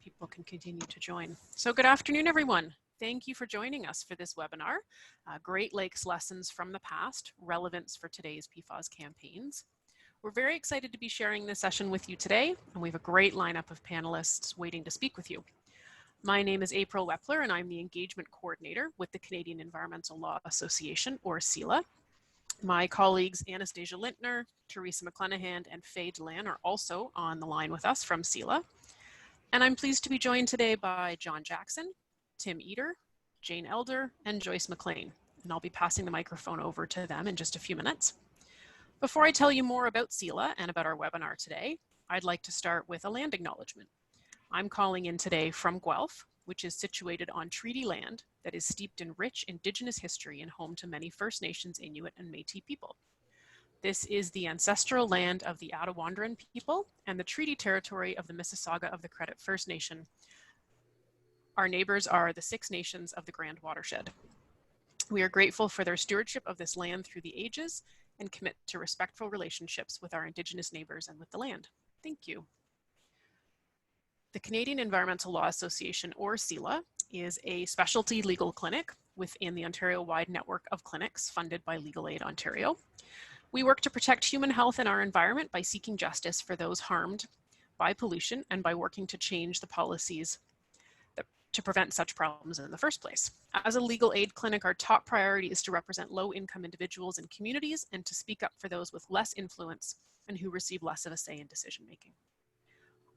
People can continue to join. So good afternoon, everyone. Thank you for joining us for this webinar, Great Lakes Lessons from the Past, Relevance for Today's PFAS Campaigns. We're very excited to be sharing this session with you today, and we have a great lineup of panelists waiting to speak with you. My name is April Wepler, and I'm the Engagement Coordinator with the Canadian Environmental Law Association, or CELA. My colleagues Anastasia Lintner, Teresa McClenahan, and Faye Delan are also on the line with us from CELA. And I'm pleased to be joined today by John Jackson, Tim Eder, Jane Elder, and Joyce McLean. And I'll be passing the microphone over to them in just a few minutes. Before I tell you more about CELA and about our webinar today, I'd like to start with a land acknowledgement. I'm calling in today from Guelph, which is situated on treaty land that is steeped in rich Indigenous history and home to many First Nations, Inuit, and Métis people. This is the ancestral land of the Attawandaron people and the treaty territory of the Mississauga of the Credit First Nation. Our neighbors are the Six Nations of the Grand Watershed. We are grateful for their stewardship of this land through the ages and commit to respectful relationships with our Indigenous neighbors and with the land. Thank you. The Canadian Environmental Law Association, or CELA, is a specialty legal clinic within the Ontario-wide network of clinics funded by Legal Aid Ontario. We work to protect human health and our environment by seeking justice for those harmed by pollution and by working to change the policies to prevent such problems in the first place. As a legal aid clinic, our top priority is to represent low-income individuals and communities and to speak up for those with less influence and who receive less of a say in decision-making.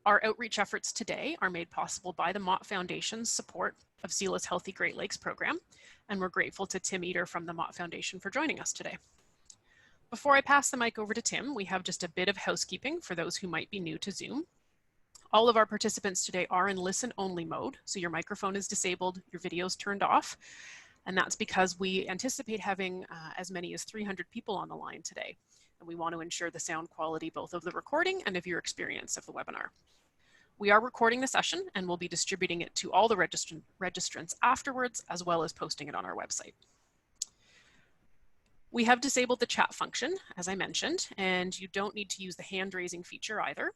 Our outreach efforts today are made possible by the Mott Foundation's support of CELA's Healthy Great Lakes program, and we're grateful to Tim Eder from the Mott Foundation for joining us today. Before I pass the mic over to Tim, we have just a bit of housekeeping for those who might be new to Zoom. All of our participants today are in listen-only mode, so your microphone is disabled, your video is turned off, and that's because we anticipate having as many as 300 people on the line today, and we want to ensure the sound quality both of the recording and of your experience of the webinar. We are recording the session and we'll be distributing it to all the registrants afterwards, as well as posting it on our website. We have disabled the chat function, as I mentioned, and you don't need to use the hand raising feature either.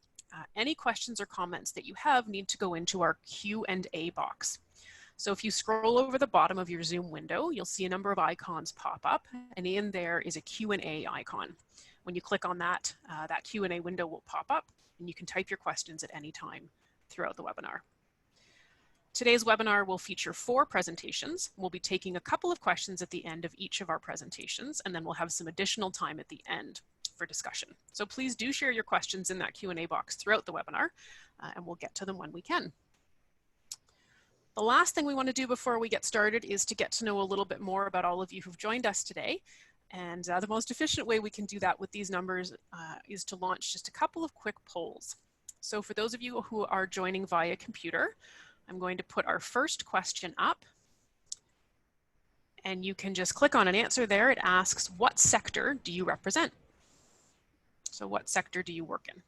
Any questions or comments that you have need to go into our Q&A box. So if you scroll over the bottom of your Zoom window, you'll see a number of icons pop up, and in there is a Q&A icon. When you click on that, that Q&A window will pop up, and you can type your questions at any time throughout the webinar. Today's webinar will feature 4 presentations. We'll be taking a couple of questions at the end of each of our presentations, and then we'll have some additional time at the end for discussion. So please do share your questions in that Q&A box throughout the webinar, and we'll get to them when we can. The last thing we want to do before we get started is to get to know a little bit more about all of you who've joined us today. And the most efficient way we can do that with these numbers is to launch just a couple of quick polls. So for those of you who are joining via computer, I'm going to put our first question up, and you can just click on an answer there. It asks, what sector do you represent? So what sector do you work in?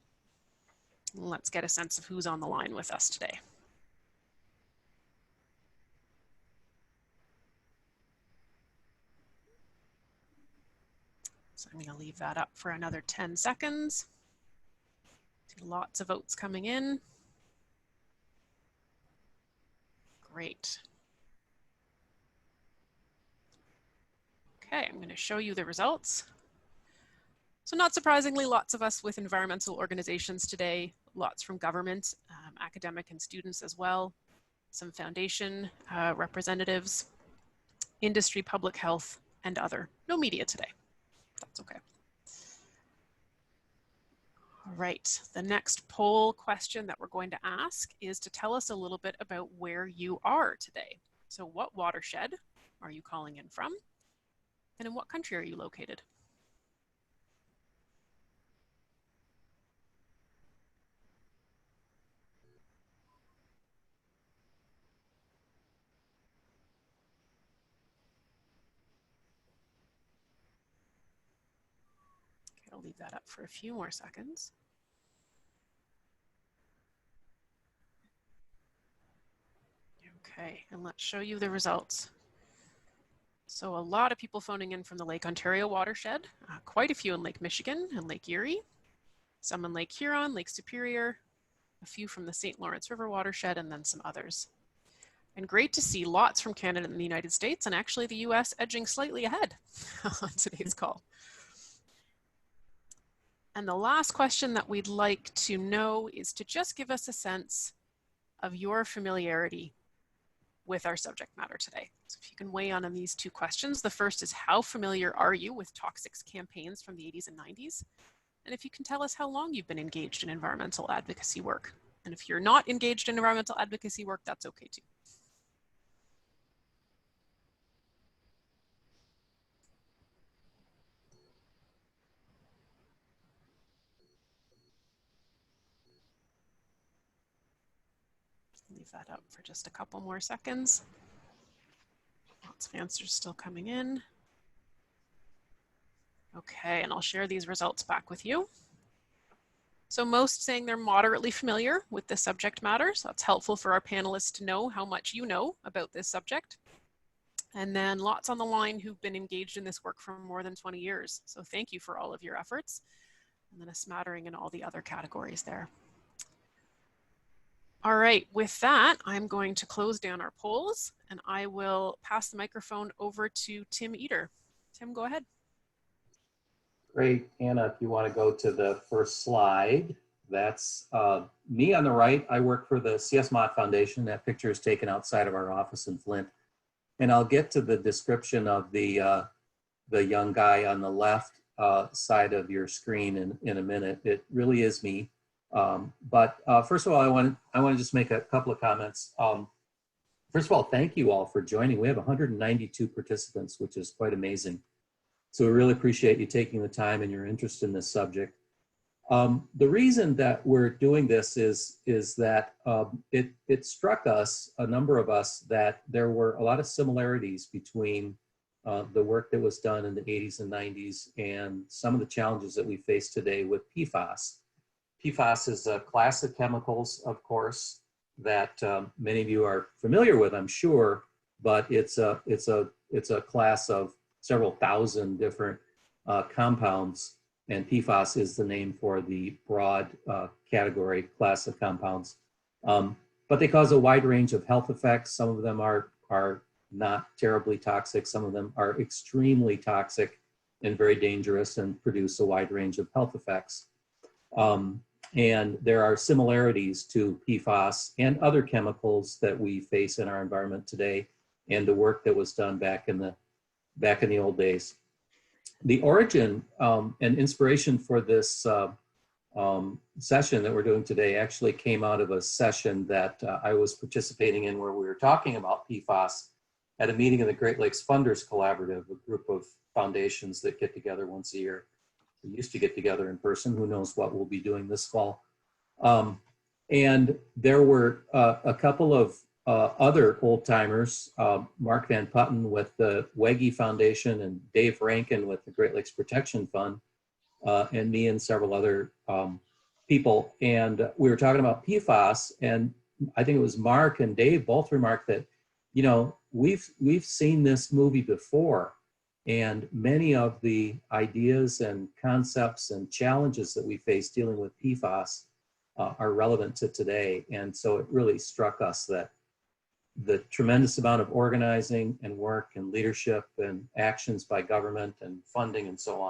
Let's get a sense of who's on the line with us today. So I'm going to leave that up for another 10 seconds. See lots of votes coming in. Great. Okay, I'm going to show you the results. So not surprisingly, lots of us with environmental organizations today, lots from government, academic and students as well, some foundation representatives, industry, public health, and other. No media today. That's okay. All right, the next poll question that we're going to ask is to tell us a little bit about where you are today. So what watershed are you calling in from? And in what country are you located? Okay, I'll leave that up for a few more seconds. Okay, and let's show you the results. So a lot of people phoning in from the Lake Ontario watershed, quite a few in Lake Michigan and Lake Erie, some in Lake Huron, Lake Superior, a few from the St. Lawrence River watershed, and then some others. And great to see lots from Canada and the United States, and actually the US edging slightly ahead on today's call. And the last question that we'd like to know is to just give us a sense of your familiarity with our subject matter today. So if you can weigh in on these two questions. The first is, how familiar are you with toxics campaigns from the 80s and 90s? And if you can tell us how long you've been engaged in environmental advocacy work. And if you're not engaged in environmental advocacy work, that's okay too. Leave that up for just a couple more seconds. Lots of answers still coming in. Okay, and I'll share these results back with you. So most saying they're moderately familiar with the subject matter. So that's helpful for our panelists to know how much you know about this subject. And then lots on the line who've been engaged in this work for more than 20 years. So thank you for all of your efforts. And then a smattering in all the other categories there. All right, with that, I'm going to close down our polls and I will pass the microphone over to Tim Eder. Tim, go ahead. Great, Anna, if you want to go to the first slide. That's me on the right. I work for the CS Mott Foundation. That picture is taken outside of our office in Flint. And I'll get to the description of the young guy on the left side of your screen in a minute. It really is me. But first of all, I want to just make a couple of comments. First of all, thank you all for joining. We have 192 participants, which is quite amazing. So we really appreciate you taking the time and your interest in this subject. The reason that we're doing this is that it struck us, a number of us, that there were a lot of similarities between the work that was done in the 80s and 90s and some of the challenges that we face today with PFAS. PFAS is a class of chemicals, of course, that many of you are familiar with, I'm sure, but it's a class of several thousand different compounds, and PFAS is the name for the broad category class of compounds. But they cause a wide range of health effects. Some of them are not terribly toxic. Some of them are extremely toxic and very dangerous and produce a wide range of health effects. And there are similarities to PFAS and other chemicals that we face in our environment today and the work that was done back in the old days. The origin and inspiration for this session that we're doing today actually came out of a session that I was participating in where we were talking about PFAS at a meeting of the Great Lakes Funders Collaborative, a group of foundations that get together once a year. We used to get together in person. Who knows what we'll be doing this fall. And there were a couple of other old timers, Mark Van Putten with the Wegge Foundation and Dave Rankin with the Great Lakes Protection Fund, and me and several other people. And we were talking about PFAS, and I think it was Mark and Dave both remarked that, you know, we've seen this movie before, and many of the ideas and concepts and challenges that we face dealing with PFAS are relevant to today. And so it really struck us that the tremendous amount of organizing and work and leadership and actions by government and funding and so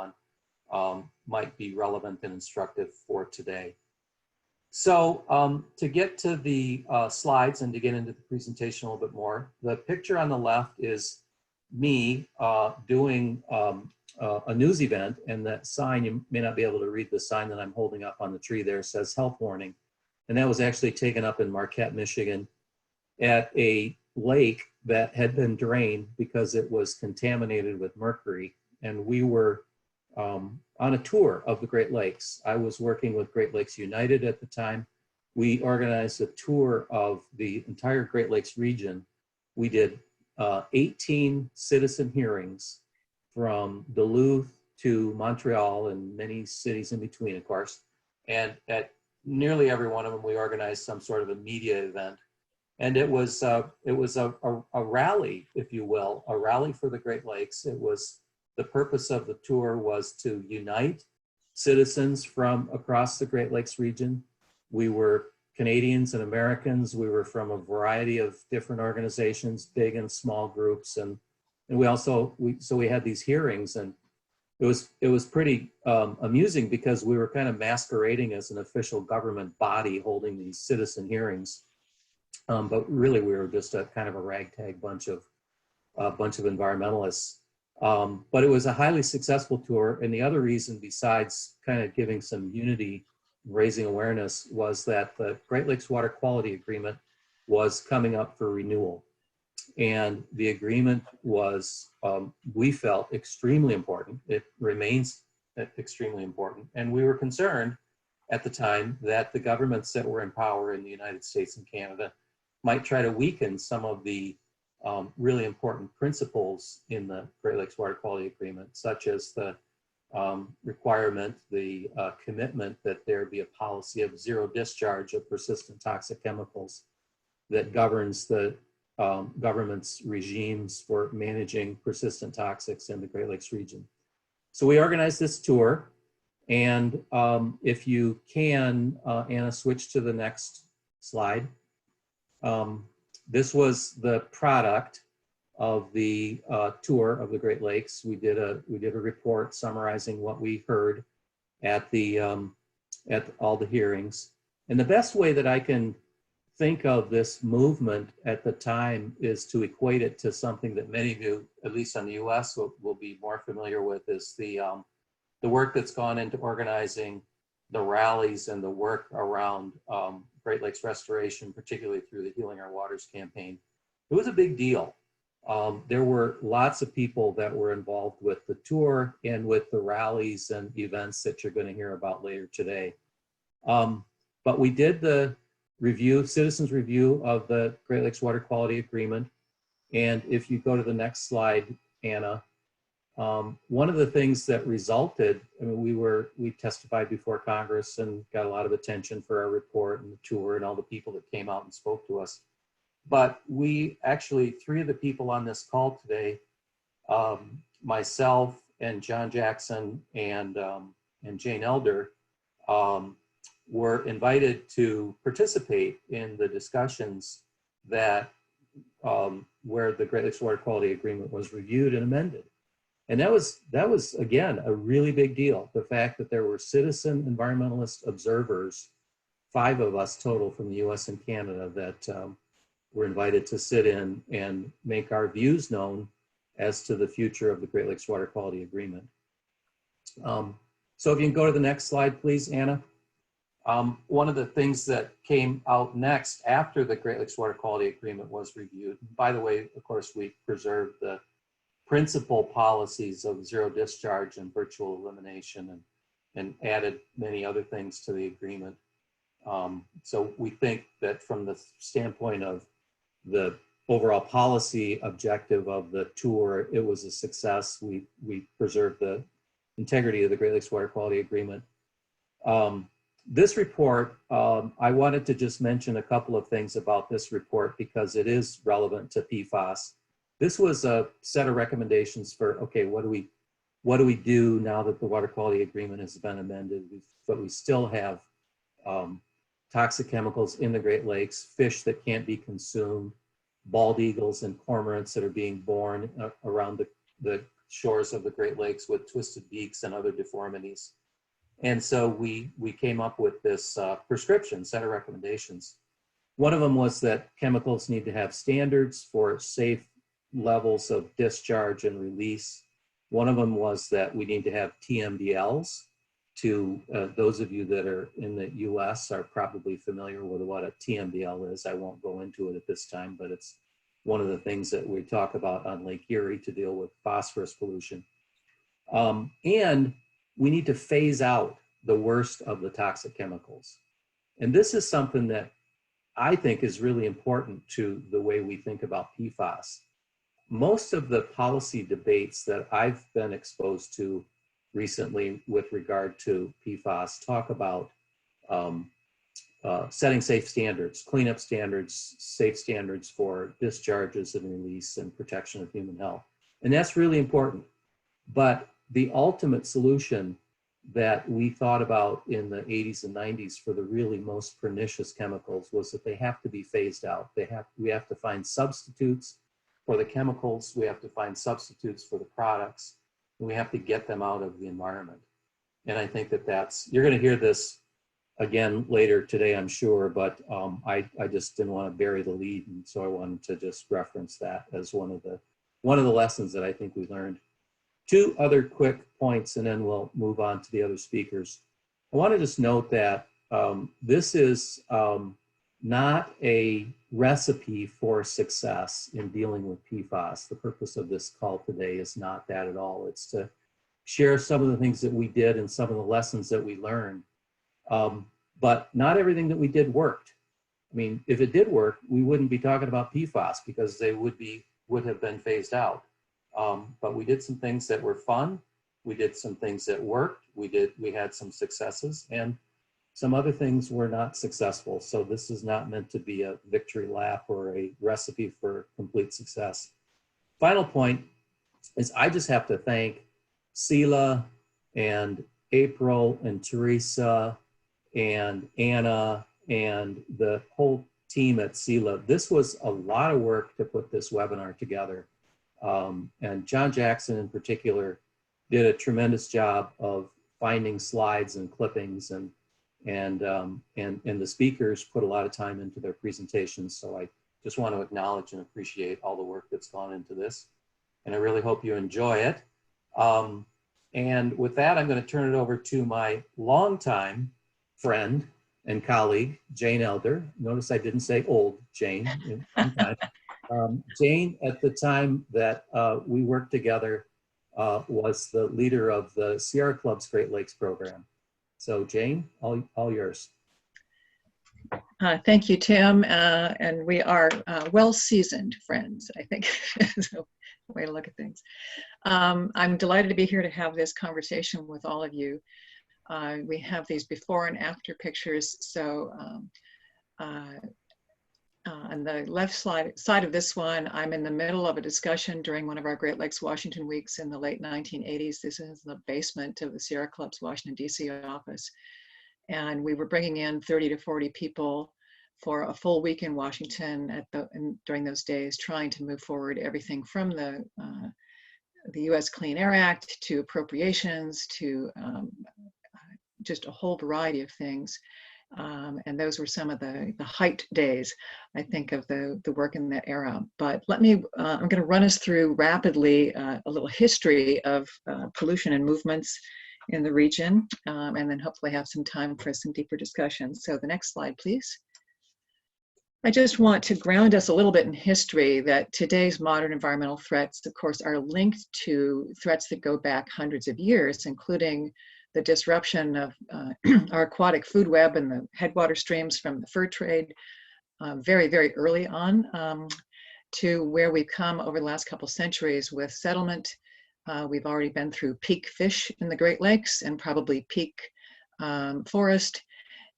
on might be relevant and instructive for today. So to get to the slides and to get into the presentation a little bit more, the picture on the left is me doing a news event, and that sign, you may not be able to read the sign that I'm holding up on the tree there, says health warning. And that was actually taken up in Marquette, Michigan at a lake that had been drained because it was contaminated with mercury. And we were on a tour of the Great Lakes. I was working with Great Lakes United at the time. We organized a tour of the entire Great Lakes region. We did 18 citizen hearings from Duluth to Montreal and many cities in between, of course. And at nearly every one of them, we organized some sort of a media event. And it was a rally, if you will, a rally for the Great Lakes. It was, the purpose of the tour was to unite citizens from across the Great Lakes region. We were Canadians and Americans. We were from a variety of different organizations, big and small groups, and we also we had these hearings, and it was pretty amusing because we were kind of masquerading as an official government body holding these citizen hearings, but really we were just a kind of a ragtag bunch of environmentalists. But it was a highly successful tour, and the other reason, besides kind of giving some unity, raising awareness, was that the Great Lakes Water Quality Agreement was coming up for renewal. And the agreement was, we felt, extremely important. It remains extremely important. And we were concerned at the time that the governments that were in power in the United States and Canada might try to weaken some of the really important principles in the Great Lakes Water Quality Agreement, such as the requirement, the commitment that there be a policy of zero discharge of persistent toxic chemicals that governs the government's regimes for managing persistent toxics in the Great Lakes region. So we organized this tour, and if you can, Anna, switch to the next slide. This was the product of the tour of the Great Lakes. We did a report summarizing what we heard at all the hearings. And the best way that I can think of this movement at the time is to equate it to something that many of you, at least in the U.S., will be more familiar with, is the work that's gone into organizing the rallies and the work around Great Lakes restoration, particularly through the Healing Our Waters campaign. It was a big deal. There were lots of people that were involved with the tour and with the rallies and events that you're going to hear about later today. But we did the citizens review of the Great Lakes Water Quality Agreement. And if you go to the next slide, Anna, one of the things that resulted, I mean, we testified before Congress and got a lot of attention for our report and the tour and all the people that came out and spoke to us. But we actually, three of the people on this call today, myself and John Jackson and Jane Elder, were invited to participate in the discussions that where the Great Lakes Water Quality Agreement was reviewed and amended. And that was again a really big deal. The fact that there were citizen environmentalist observers, 5 of us total from the U.S. and Canada, that were invited to sit in and make our views known as to the future of the Great Lakes Water Quality Agreement. So if you can go to the next slide, please, Anna. One of the things that came out next after the Great Lakes Water Quality Agreement was reviewed, by the way, of course, we preserved the principal policies of zero discharge and virtual elimination and added many other things to the agreement. So we think that from the standpoint of the overall policy objective of the tour, it was a success. We preserved the integrity of the Great Lakes Water Quality Agreement. This report, I wanted to just mention a couple of things about this report because it is relevant to PFAS. This was a set of recommendations for, okay, what do we do now that the Water Quality Agreement has been amended, but we still have toxic chemicals in the Great Lakes, fish that can't be consumed, bald eagles and cormorants that are being born around the shores of the Great Lakes with twisted beaks and other deformities. And so we came up with this prescription set of recommendations. One of them was that chemicals need to have standards for safe levels of discharge and release. One of them was that we need to have TMDLs. Those of you that are in the US are probably familiar with what a TMDL is. I won't go into it at this time, but it's one of the things that we talk about on Lake Erie to deal with phosphorus pollution. And we need to phase out the worst of the toxic chemicals. And this is something that I think is really important to the way we think about PFAS. Most of the policy debates that I've been exposed to recently with regard to PFAS talk about setting safe standards, cleanup standards, safe standards for discharges and release and protection of human health. And that's really important. But the ultimate solution that we thought about in the 80s and 90s for the really most pernicious chemicals was that they have to be phased out. We have to find substitutes for the chemicals, we have to find substitutes for the products, and we have to get them out of the environment. And I think that you're going to hear this again later today, I'm sure, but I just didn't want to bury the lead, and so I wanted to just reference that as one of the lessons that I think we learned. Two other quick points, and then we'll move on to the other speakers. I want to just note that this is not a recipe for success in dealing with PFAS. The purpose of this call today is not that at all. It's to share some of the things that we did and some of the lessons that we learned. But not everything that we did worked. I mean, if it did work, we wouldn't be talking about PFAS because they would have been phased out. But we did some things that were fun. We did some things that worked. We had some successes, and some other things were not successful. So this is not meant to be a victory lap or a recipe for complete success. Final point is I just have to thank CELA and April and Teresa and Anna and the whole team at CELA. This was a lot of work to put this webinar together. And John Jackson in particular did a tremendous job of finding slides and clippings, and the speakers put a lot of time into their presentations. So I just want to acknowledge and appreciate all the work that's gone into this. And I really hope you enjoy it. And with that, I'm going to turn it over to my longtime friend and colleague, Jane Elder. Notice I didn't say old Jane. Jane, at the time that we worked together, was the leader of the Sierra Club's Great Lakes program. So Jane, all yours. Thank you, Tim. And we are well-seasoned friends, I think is the way to look at things. I'm delighted to be here to have this conversation with all of you. We have these before and after pictures. So on the left side of this one, I'm in the middle of a discussion during one of our Great Lakes Washington weeks in the late 1980s. This is the basement of the Sierra Club's Washington, DC office. And we were bringing in 30 to 40 people for a full week in Washington during those days, trying to move forward everything from the U.S. Clean Air Act to appropriations to just a whole variety of things. And those were some of the height days, I think, of the work in that era. But I'm going to run us through rapidly a little history of pollution and movements in the region, and then hopefully have some time for some deeper discussion. So the next slide, please. I just want to ground us a little bit in history that today's modern environmental threats, of course, are linked to threats that go back hundreds of years, including the disruption of our aquatic food web and the headwater streams from the fur trade very, very early on, to where we've come over the last couple centuries with settlement. We've already been through peak fish in the Great Lakes and probably peak forest.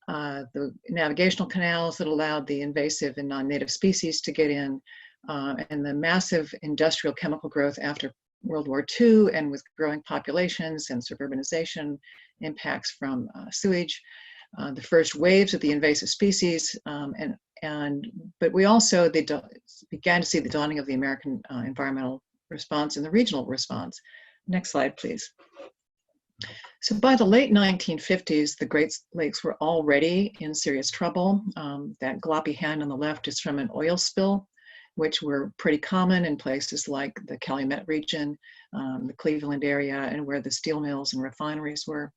The navigational canals that allowed the invasive and non-native species to get in, and the massive industrial chemical growth after World War II, and with growing populations and suburbanization impacts from sewage, the first waves of the invasive species, but we also began to see the dawning of the American environmental response and the regional response. Next slide, please. So by the late 1950s, the Great Lakes were already in serious trouble. That gloppy hand on the left is from an oil spill, which were pretty common in places like the Calumet region, the Cleveland area, and where the steel mills and refineries were.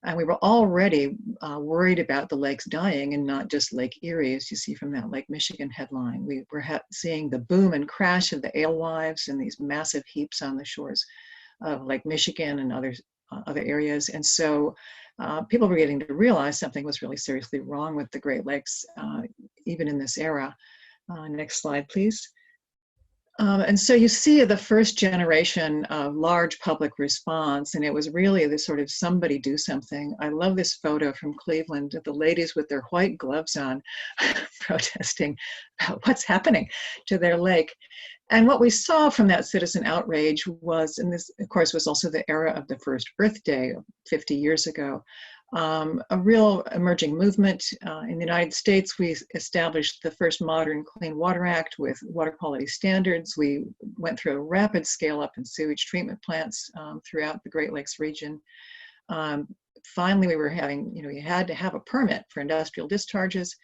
And we were already worried about the lakes dying, and not just Lake Erie, as you see from that Lake Michigan headline. We were seeing the boom and crash of the alewives and these massive heaps on the shores of Lake Michigan and other areas. And so people were getting to realize something was really seriously wrong with the Great Lakes, even in this era. Next slide, please. And so you see the first generation of large public response, and it was really this sort of somebody do something. I love this photo from Cleveland of the ladies with their white gloves on protesting about what's happening to their lake. And what we saw from that citizen outrage was, and this of course was also the era of the first Earth Day 50 years ago, a real emerging movement. In the United States, we established the first modern Clean Water Act with water quality standards. We went through a rapid scale up in sewage treatment plants throughout the Great Lakes region. Finally, we were having, you had to have a permit for industrial discharges.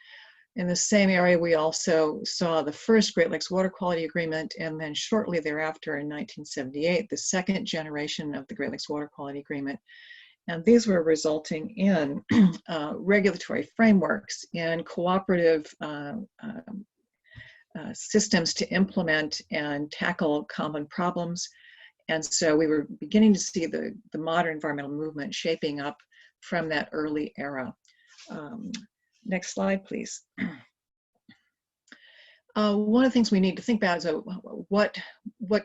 In the same area, we also saw the first Great Lakes Water Quality Agreement, and then shortly thereafter in 1978, the second generation of the Great Lakes Water Quality Agreement. And these were resulting in regulatory frameworks and cooperative systems to implement and tackle common problems. And so we were beginning to see the modern environmental movement shaping up from that early era. Next slide, please. One of the things we need to think about is what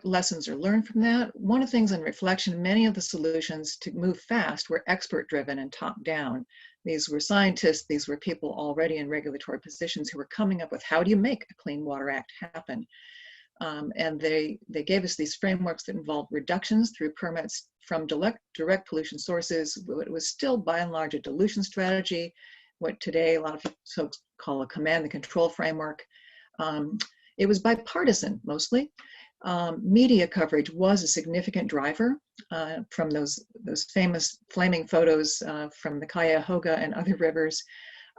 lessons are learned from that. One of the things in reflection, many of the solutions to move fast were expert-driven and top-down. These were scientists, these were people already in regulatory positions who were coming up with how do you make a Clean Water Act happen? And they gave us these frameworks that involved reductions through permits from direct pollution sources. It was still by and large a dilution strategy, what today a lot of folks call a command and control framework. It was bipartisan mostly. Media coverage was a significant driver from those famous flaming photos from the Cuyahoga and other rivers.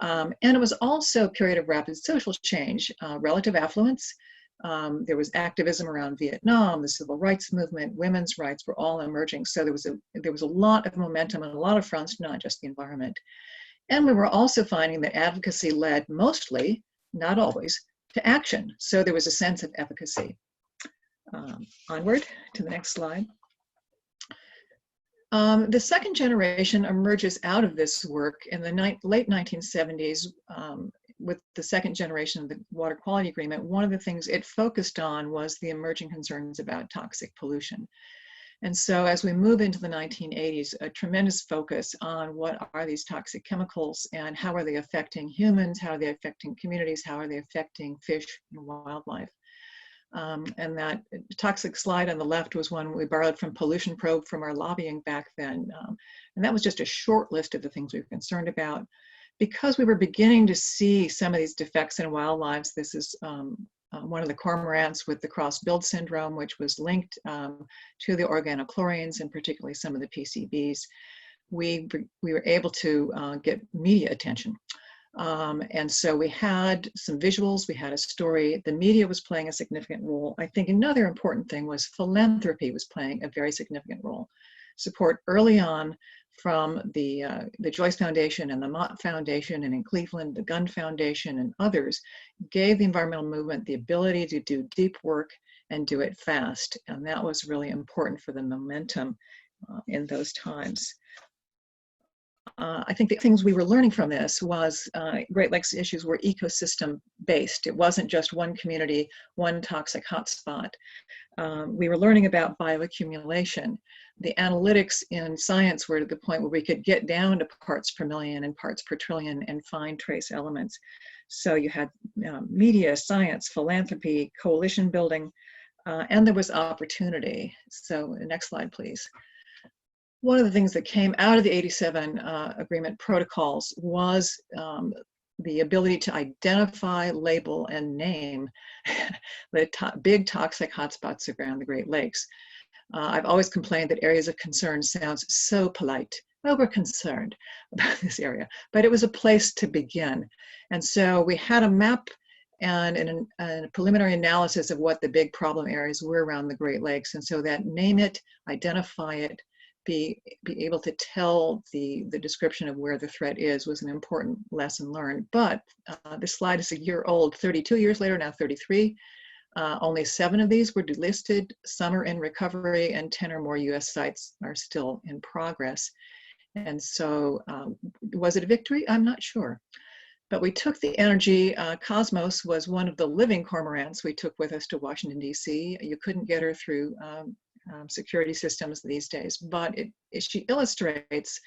And it was also a period of rapid social change, relative affluence. There was activism around Vietnam, the civil rights movement, women's rights were all emerging. So there was a lot of momentum on a lot of fronts, not just the environment. And we were also finding that advocacy led mostly, not always, to action. So there was a sense of efficacy. Onward to the next slide. The second generation emerges out of this work in the late 1970s with the second generation of the Water Quality Agreement. One of the things it focused on was the emerging concerns about toxic pollution. And so as we move into the 1980s, a tremendous focus on what are these toxic chemicals and how are they affecting humans, how are they affecting communities, how are they affecting fish and wildlife. And that toxic slide on the left was one we borrowed from Pollution Probe from our lobbying back then. And that was just a short list of the things we were concerned about. Because we were beginning to see some of these defects in wildlife, this is one of the cormorants with the cross-build syndrome, which was linked to the organochlorines and particularly some of the PCBs. We were able to get media attention. And so we had some visuals, we had a story, the media was playing a significant role. I think another important thing was philanthropy was playing a very significant role. Support early on from the Joyce Foundation and the Mott Foundation, and in Cleveland, the Gunn Foundation and others, gave the environmental movement the ability to do deep work and do it fast. And that was really important for the momentum in those times. I think the things we were learning from this was Great Lakes issues were ecosystem based. It wasn't just one community, one toxic hotspot. We were learning about bioaccumulation. The analytics in science were to the point where we could get down to parts per million and parts per trillion and find trace elements. So you had media, science, philanthropy, coalition building, and there was opportunity. So next slide, please. One of the things that came out of the 87 agreement protocols was the ability to identify, label, and name the big toxic hotspots around the Great Lakes. I've always complained that areas of concern sounds so polite. Well, we're concerned about this area, but it was a place to begin. And so we had a map and a preliminary analysis of what the big problem areas were around the Great Lakes. And so that name it, identify it, be able to tell the description of where the threat is was an important lesson learned. But this slide is a year old, 32 years later, now 33. Only 7 of these were delisted, some are in recovery, and 10 or more US sites are still in progress. And so was it a victory? I'm not sure. But we took the energy. Cosmos was one of the living cormorants we took with us to Washington, D.C. You couldn't get her through security systems these days, but she illustrates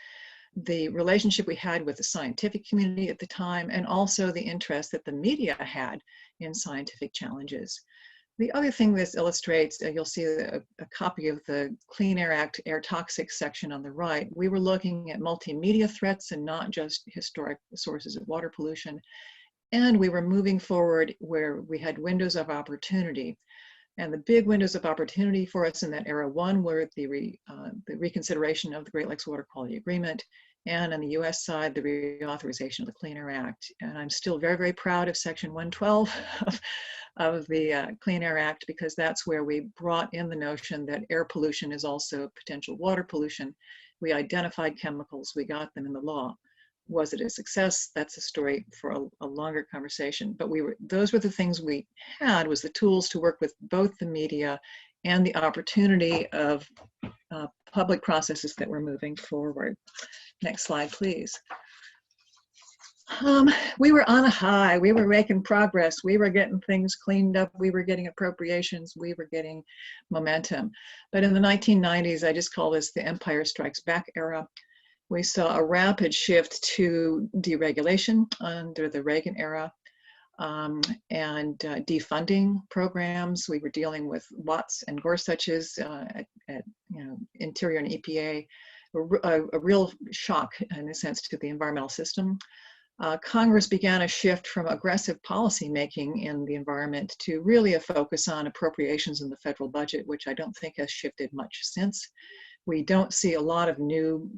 the relationship we had with the scientific community at the time, and also the interest that the media had in scientific challenges. The other thing this illustrates, you'll see a copy of the Clean Air Act air toxic section on the right. We were looking at multimedia threats and not just historic sources of water pollution. And we were moving forward where we had windows of opportunity. And the big windows of opportunity for us in that era, one were the reconsideration of the Great Lakes Water Quality Agreement, and on the US side, the reauthorization of the Clean Air Act. And I'm still very, very proud of Section 112 of the Clean Air Act, because that's where we brought in the notion that air pollution is also potential water pollution. We identified chemicals, we got them in the law. Was it a success? That's a story for a longer conversation. But those were the things we had, was the tools to work with both the media and the opportunity of public processes that were moving forward. Next slide, please. We were on a high. We were making progress. We were getting things cleaned up. We were getting appropriations. We were getting momentum. But in the 1990s, I just call this the Empire Strikes Back era. We saw a rapid shift to deregulation under the Reagan era, and defunding programs. We were dealing with Watts and Gorsuch's at Interior and EPA, a real shock in a sense to the environmental system. Congress began a shift from aggressive policy making in the environment to really a focus on appropriations in the federal budget, which I don't think has shifted much since. We don't see a lot of new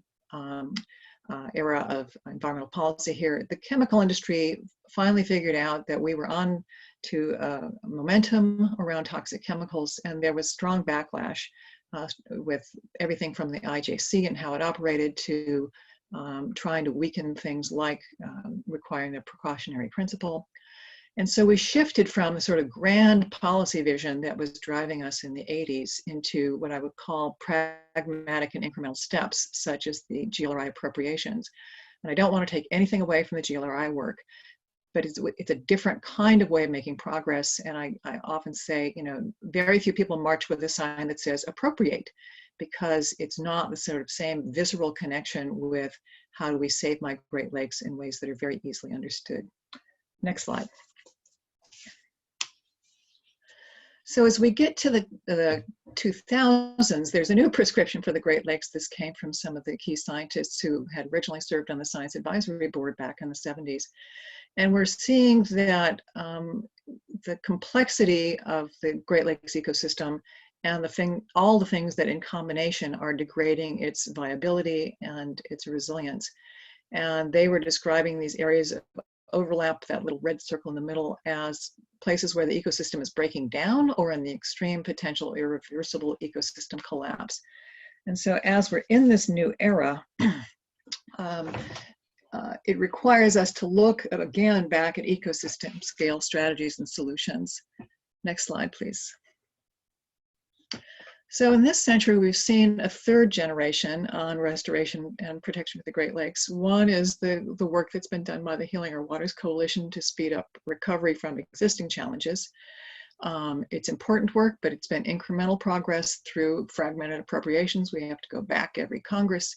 era of environmental policy here. The chemical industry finally figured out that we were on to momentum around toxic chemicals, and there was strong backlash with everything from the IJC and how it operated to trying to weaken things like requiring the precautionary principle. And so we shifted from the sort of grand policy vision that was driving us in the 80s into what I would call pragmatic and incremental steps, such as the GLRI appropriations. And I don't want to take anything away from the GLRI work, but it's a different kind of way of making progress. And I often say, very few people march with a sign that says appropriate, because it's not the sort of same visceral connection with how do we save my Great Lakes in ways that are very easily understood. Next slide. So as we get to the 2000s, there's a new prescription for the Great Lakes. This came from some of the key scientists who had originally served on the Science Advisory Board back in the 70s. And we're seeing that the complexity of the Great Lakes ecosystem and all the things that in combination are degrading its viability and its resilience. And they were describing these areas of overlap, that little red circle in the middle, as places where the ecosystem is breaking down or in the extreme potential irreversible ecosystem collapse. And so as we're in this new era, it requires us to look again back at ecosystem scale strategies and solutions. Next slide, please. So in this century, we've seen a third generation on restoration and protection of the Great Lakes. One is the work that's been done by the Healing Our Waters Coalition to speed up recovery from existing challenges. It's important work, but it's been incremental progress through fragmented appropriations. We have to go back every Congress,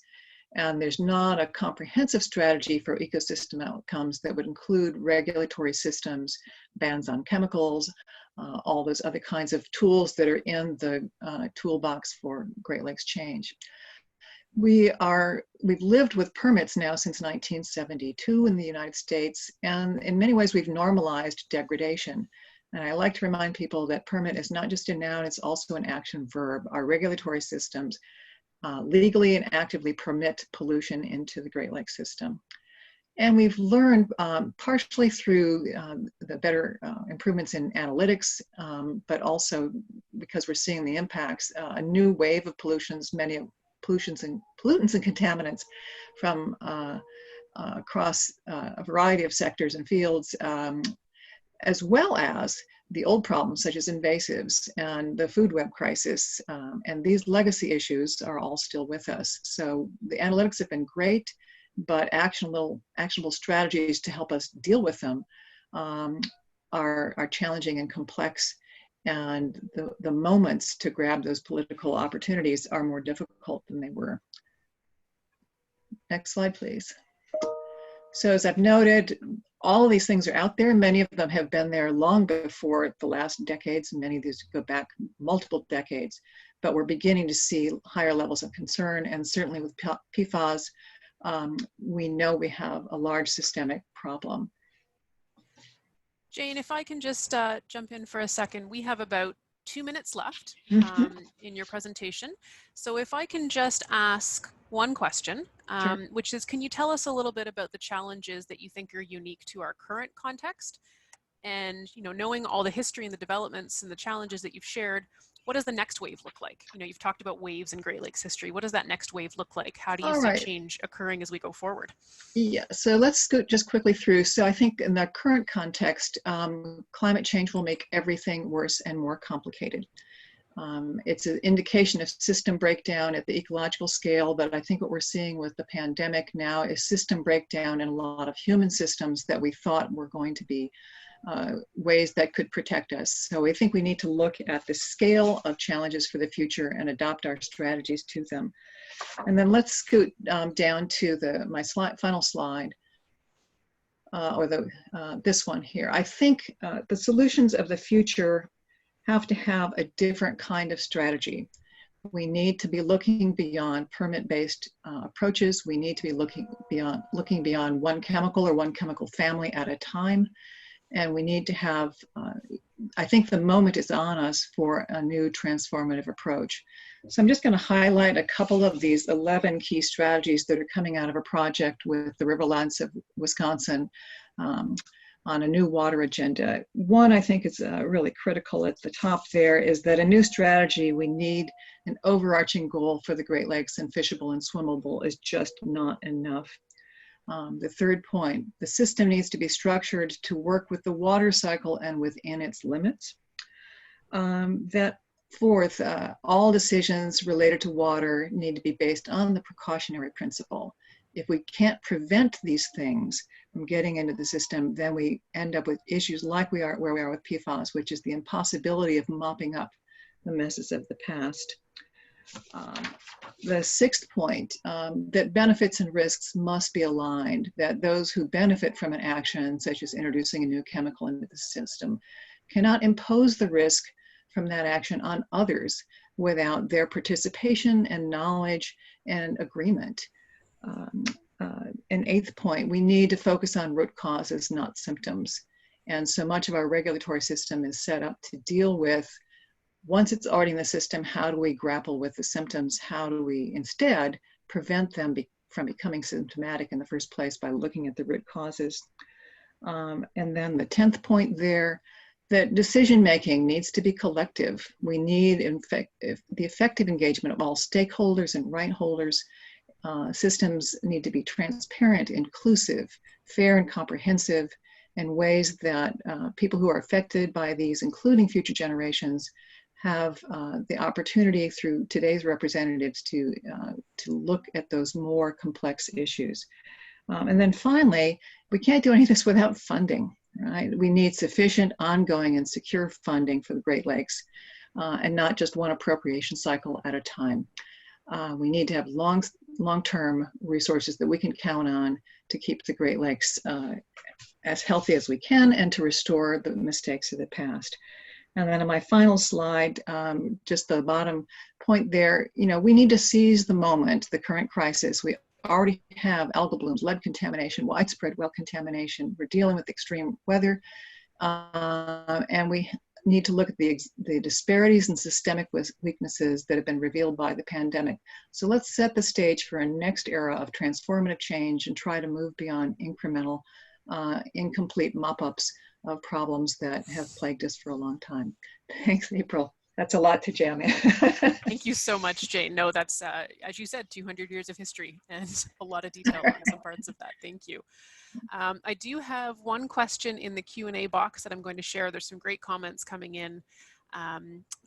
and there's not a comprehensive strategy for ecosystem outcomes that would include regulatory systems, bans on chemicals, all those other kinds of tools that are in the toolbox for Great Lakes change. We've lived with permits now since 1972 in the United States, and in many ways we've normalized degradation. And I like to remind people that permit is not just a noun, it's also an action verb. Our regulatory systems legally and actively permit pollution into the Great Lakes system. And we've learned partially through the better improvements in analytics, but also because we're seeing the impacts, a new wave of pollutions, many pollutants and contaminants from across a variety of sectors and fields, as well as the old problems such as invasives and the food web crisis. And these legacy issues are all still with us. So the analytics have been great. but actionable strategies to help us deal with them are challenging and complex, and the moments to grab those political opportunities are more difficult than they were. Next slide, please. So as I've noted, all of these things are out there. Many of them have been there long before the last decades. Many of these go back multiple decades, but we're beginning to see higher levels of concern. And certainly with PFAS, we know we have a large systemic problem. Jane, if I can just jump in for a second, we have about 2 minutes left in your presentation. So if I can just ask one question, Sure. which is, can you tell us a little bit about the challenges that you think are unique to our current context? And, you know, knowing all the history and the developments and the challenges that you've shared, what does the next wave look like? You know, you've talked about waves in Great Lakes history. What does that next wave look like? How do you see change occurring as we go forward? Yeah, so let's go just quickly through. So I think in the current context, climate change will make everything worse and more complicated. It's an indication of system breakdown at the ecological scale, but I think what we're seeing with the pandemic now is system breakdown in a lot of human systems that we thought were going to be ways that could protect us. So I think we need to look at the scale of challenges for the future and adopt our strategies to them. And then let's scoot down to my final slide, or this one here. I think the solutions of the future have to have a different kind of strategy. We need to be looking beyond permit-based approaches. We need to be looking beyond one chemical or one chemical family at a time. And we need to have, I think the moment is on us for a new transformative approach. So I'm just going to highlight a couple of these 11 key strategies that are coming out of a project with the Riverlands of Wisconsin on a new water agenda. One, I think is really critical at the top there, is that a new strategy, we need an overarching goal for the Great Lakes, and fishable and swimmable is just not enough. The third point, the system needs to be structured to work with the water cycle and within its limits. That fourth, all decisions related to water need to be based on the precautionary principle. If we can't prevent these things from getting into the system, then we end up with issues like where we are with PFAS, which is the impossibility of mopping up the messes of the past. The sixth point, that benefits and risks must be aligned, that those who benefit from an action, such as introducing a new chemical into the system, cannot impose the risk from that action on others without their participation and knowledge and agreement. An eighth point, we need to focus on root causes, not symptoms. And so much of our regulatory system is set up to deal with, once it's already in the system, how do we grapple with the symptoms? How do we instead prevent them from becoming symptomatic in the first place by looking at the root causes? And then the 10th point there, that decision-making needs to be collective. We need the effective engagement of all stakeholders and right holders. Systems need to be transparent, inclusive, fair, and comprehensive in ways that people who are affected by these, including future generations, have the opportunity through today's representatives to look at those more complex issues. And then finally, we can't do any of this without funding, right? We need sufficient, ongoing, and secure funding for the Great Lakes, and not just one appropriation cycle at a time. We need to have long-term resources that we can count on to keep the Great Lakes as healthy as we can and to restore the mistakes of the past. And then on my final slide, just the bottom point there, we need to seize the moment, the current crisis. We already have algal blooms, lead contamination, widespread well contamination. We're dealing with extreme weather, and we need to look at the disparities and systemic weaknesses that have been revealed by the pandemic. So let's set the stage for a next era of transformative change and try to move beyond incremental, incomplete mop-ups of problems that have plagued us for a long time. Thanks, April. That's a lot to jam in. Thank you so much, Jane. No, that's, as you said, 200 years of history and a lot of detail on some parts of that. Thank you. I do have one question in the Q&A box that I'm going to share. There's some great comments coming in.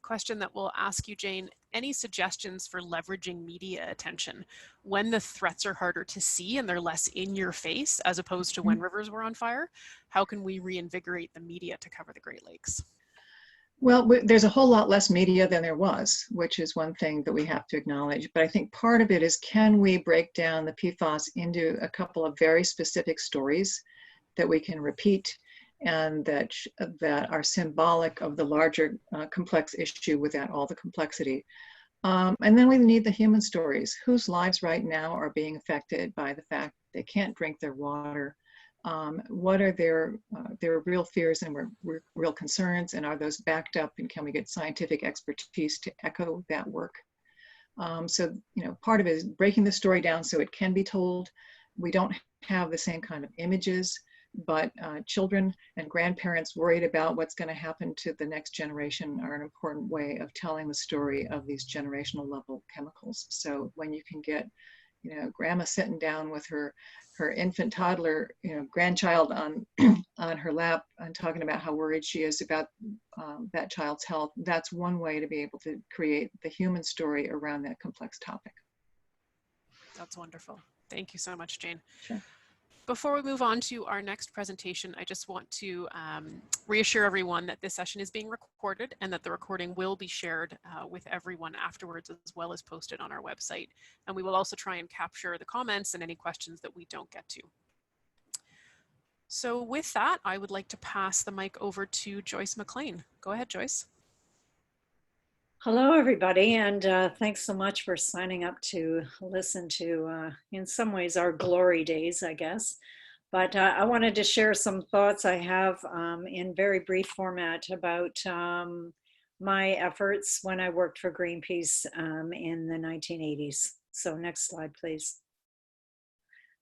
Question that we'll ask you, Jane, any suggestions for leveraging media attention when the threats are harder to see and they're less in your face as opposed to when rivers were on fire? How can we reinvigorate the media to cover the Great Lakes? Well, there's a whole lot less media than there was, which is one thing that we have to acknowledge. But I think part of it is, can we break down the PFAS into a couple of very specific stories that we can repeat and that are symbolic of the larger complex issue without all the complexity. And then we need the human stories. Whose lives right now are being affected by the fact they can't drink their water? What are their real fears and real concerns, and are those backed up, and can we get scientific expertise to echo that work? So, part of it is breaking the story down so it can be told. We don't have the same kind of images, but children and grandparents worried about what's going to happen to the next generation are an important way of telling the story of these generational level chemicals. So when you can get, grandma sitting down with her infant toddler, grandchild on on her lap and talking about how worried she is about that child's health, that's one way to be able to create the human story around that complex topic. That's wonderful. Thank you so much, Jane. Sure. Before we move on to our next presentation, I just want to reassure everyone that this session is being recorded and that the recording will be shared with everyone afterwards, as well as posted on our website. And we will also try and capture the comments and any questions that we don't get to. So with that, I would like to pass the mic over to Joyce McLean. Go ahead, Joyce. Hello, everybody, and thanks so much for signing up to listen to, in some ways, our glory days, I guess. But I wanted to share some thoughts I have in very brief format about my efforts when I worked for Greenpeace in the 1980s. So next slide, please.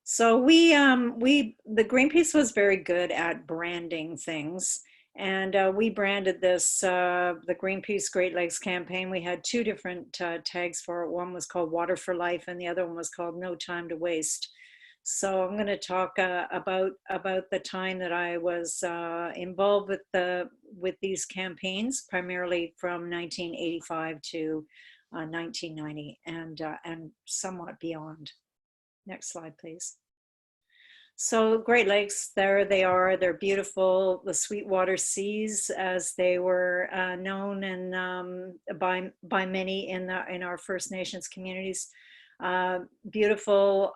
So the Greenpeace was very good at branding things. And we branded this, the Greenpeace Great Lakes campaign. We had two different tags for it. One was called Water for Life, and the other one was called No Time to Waste. So I'm going to talk about the time that I was involved with these campaigns, primarily from 1985 to 1990, and somewhat beyond. Next slide, please. So Great Lakes, there they are. They're beautiful. The Sweetwater Seas, as they were known and by many in our First Nations communities. Beautiful,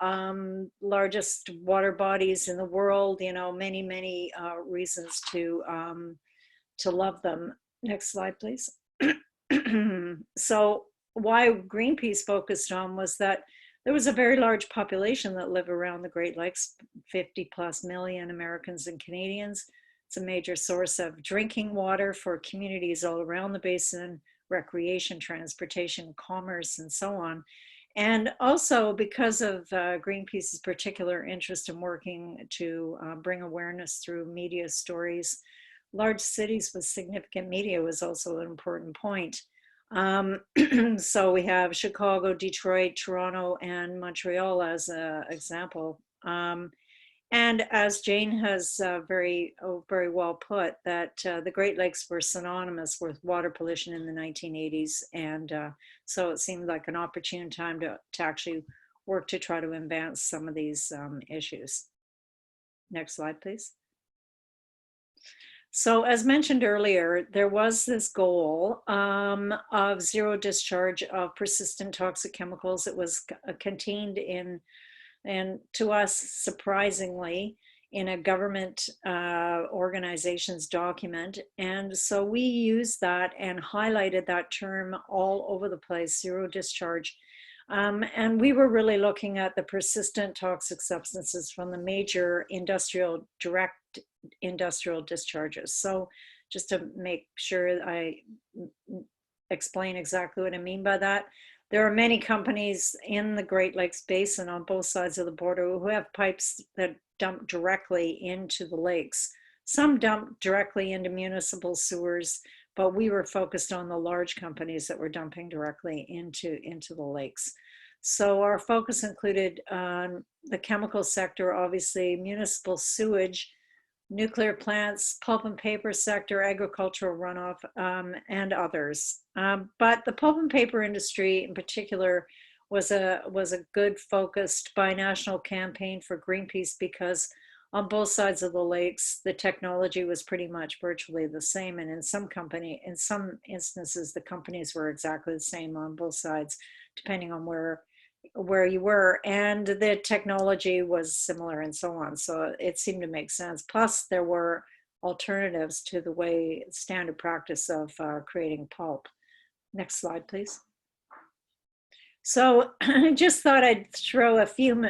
largest water bodies in the world. Many reasons to love them. Next slide, please. So why Greenpeace focused on was that there was a very large population that lived around the Great Lakes, 50+ million Americans and Canadians. It's a major source of drinking water for communities all around the basin, recreation, transportation, commerce, and so on. And also because of Greenpeace's particular interest in working to bring awareness through media stories, large cities with significant media was also an important point. So we have Chicago, Detroit, Toronto, and Montreal as an example. And as Jane has very well put, that the Great Lakes were synonymous with water pollution in the 1980s. And so it seemed like an opportune time to actually work to try to advance some of these issues. Next slide, please. So as mentioned earlier, there was this goal of zero discharge of persistent toxic chemicals. It was contained in, and to us, surprisingly, in a government organization's document. And so we used that and highlighted that term all over the place, zero discharge. And we were really looking at the persistent toxic substances from the major direct industrial discharges. So just to make sure I explain exactly what I mean by that, there are many companies in the Great Lakes Basin on both sides of the border who have pipes that dump directly into the lakes. Some dump directly into municipal sewers, but we were focused on the large companies that were dumping directly into the lakes. So our focus included the chemical sector, obviously municipal sewage, nuclear plants, pulp and paper sector, agricultural runoff, and others. But the pulp and paper industry in particular was a good focused binational campaign for Greenpeace, because on both sides of the lakes, the technology was pretty much virtually the same. And in some instances, the companies were exactly the same on both sides, depending on where you were, and the technology was similar and so on. So it seemed to make sense. Plus there were alternatives to the way standard practice of creating pulp. Next slide, please. So I just thought I'd throw a few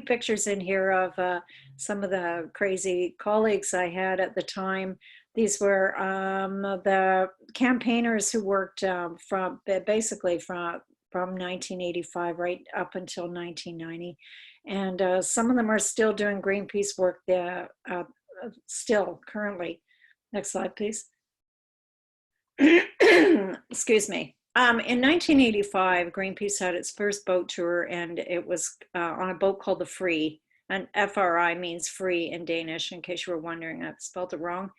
pictures in here of some of the crazy colleagues I had at the time. These were the campaigners who worked from 1985 right up until 1990. And some of them are still doing Greenpeace work there, still currently. Next slide, please. Excuse me. In 1985, Greenpeace had its first boat tour, and it was on a boat called the Free. And FRI means free in Danish, in case you were wondering. I've spelled it wrong.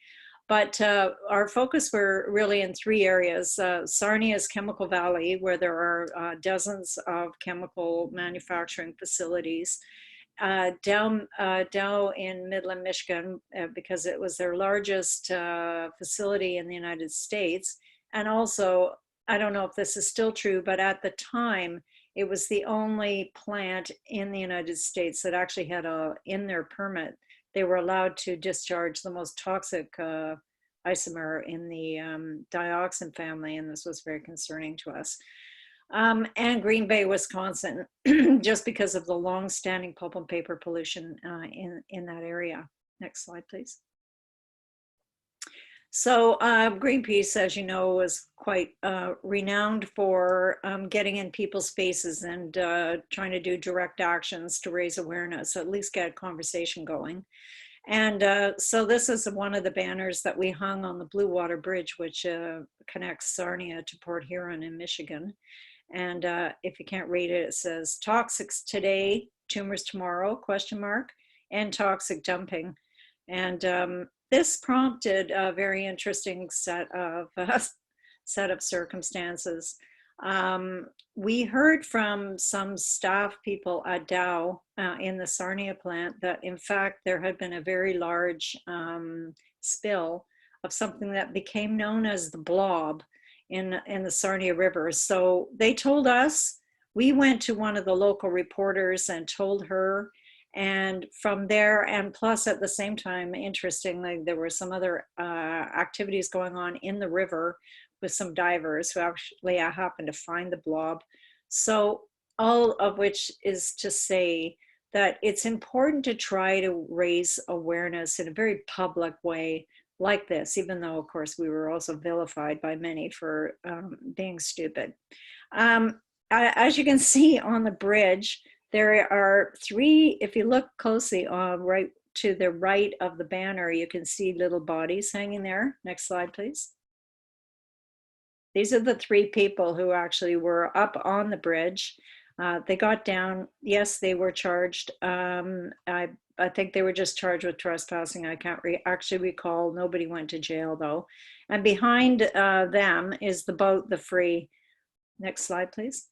But our focus were really in three areas. Sarnia's Chemical Valley, where there are dozens of chemical manufacturing facilities. Dow in Midland, Michigan, because it was their largest facility in the United States. And also, I don't know if this is still true, but at the time, it was the only plant in the United States that actually had in their permit, they were allowed to discharge the most toxic isomer in the dioxin family, and this was very concerning to us. And Green Bay, Wisconsin, just because of the long-standing pulp and paper pollution in that area. Next slide, please. So Greenpeace, as you know, was quite renowned for getting in people's faces and trying to do direct actions to raise awareness, at least get a conversation going. And so this is one of the banners that we hung on the Blue Water Bridge, which connects Sarnia to Port Huron in Michigan. And if you can't read it, it says toxics today, tumors tomorrow, ? And toxic dumping. And this prompted a very interesting set of circumstances. We heard from some staff people at Dow in the Sarnia plant that in fact there had been a very large spill of something that became known as the blob in the Sarnia River. So they told us, we went to one of the local reporters and told her, and from there, and plus at the same time, interestingly, there were some other activities going on in the river with some divers who actually happened to find the blob. So all of which is to say that it's important to try to raise awareness in a very public way like this, even though, of course, we were also vilified by many for being stupid. As you can see on the bridge, there are three, if you look closely right to the right of the banner, you can see little bodies hanging there. Next slide, please. These are the three people who actually were up on the bridge. They got down. Yes, they were charged. I think they were just charged with trespassing. I can't actually recall. Nobody went to jail though. And behind them is the boat, the Free. Next slide, please.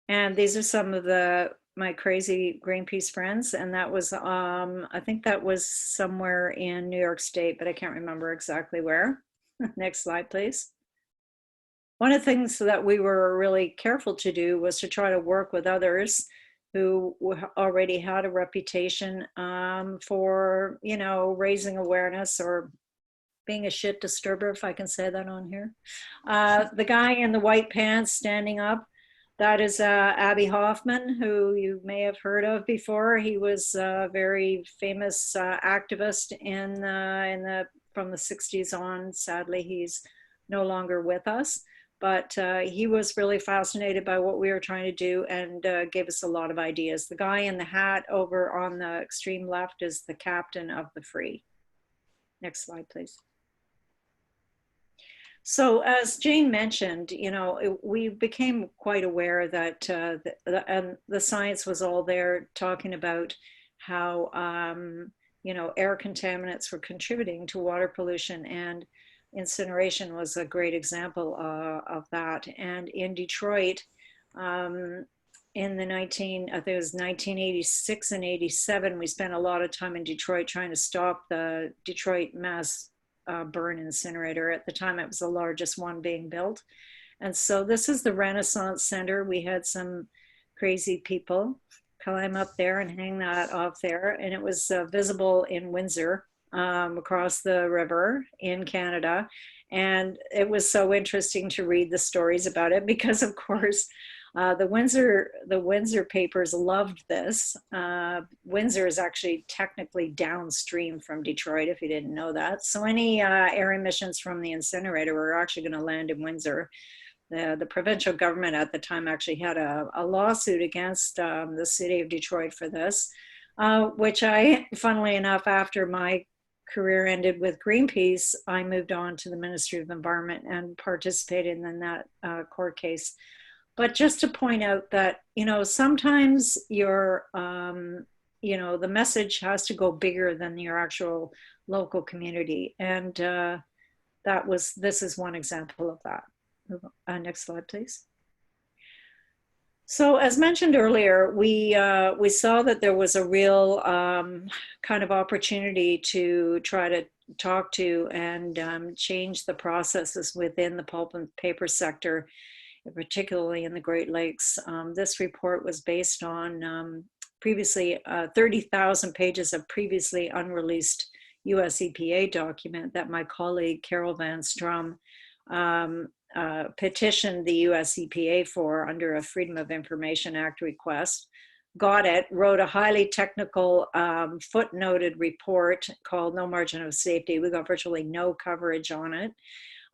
And these are some of my crazy Greenpeace friends. And that was, I think that was somewhere in New York State, but I can't remember exactly where. Next slide, please. One of the things that we were really careful to do was to try to work with others who already had a reputation for, you know, raising awareness or being a shit disturber, if I can say that on here. The guy in the white pants standing up, that is Abby Hoffman, who you may have heard of before. He was a very famous activist from the 60s on. Sadly, he's no longer with us, but he was really fascinated by what we were trying to do and gave us a lot of ideas. The guy in the hat over on the extreme left is the captain of the Free. Next slide, please. So as Jane mentioned, you know, we became quite aware that the science was all there talking about how air contaminants were contributing to water pollution, and incineration was a great example of that. And in Detroit, in the I think it was 1986 and 87, we spent a lot of time in Detroit trying to stop the Detroit mass burn incinerator. At the time, it was the largest one being built. And so this is the Renaissance Center. We had some crazy people climb up there and hang that off there. And it was visible in Windsor, across the river in Canada. And it was so interesting to read the stories about it because, of course, the Windsor papers loved this. Windsor is actually technically downstream from Detroit, if you didn't know that. So any air emissions from the incinerator were actually going to land in Windsor. The provincial government at the time actually had a lawsuit against the city of Detroit for this, which I, funnily enough, after my career ended with Greenpeace, I moved on to the Ministry of Environment and participated in that court case. But just to point out that, sometimes the message has to go bigger than your actual local community. And this is one example of that. Next slide, please. So as mentioned earlier, we saw that there was a real kind of opportunity to try to talk to and change the processes within the pulp and paper sector, particularly in the Great Lakes. This report was based on previously 30,000 pages of previously unreleased US EPA document that my colleague Carol Van Strum petitioned the US EPA for under a Freedom of Information Act request, got it, wrote a highly technical footnoted report called No Margin of Safety. We got virtually no coverage on it.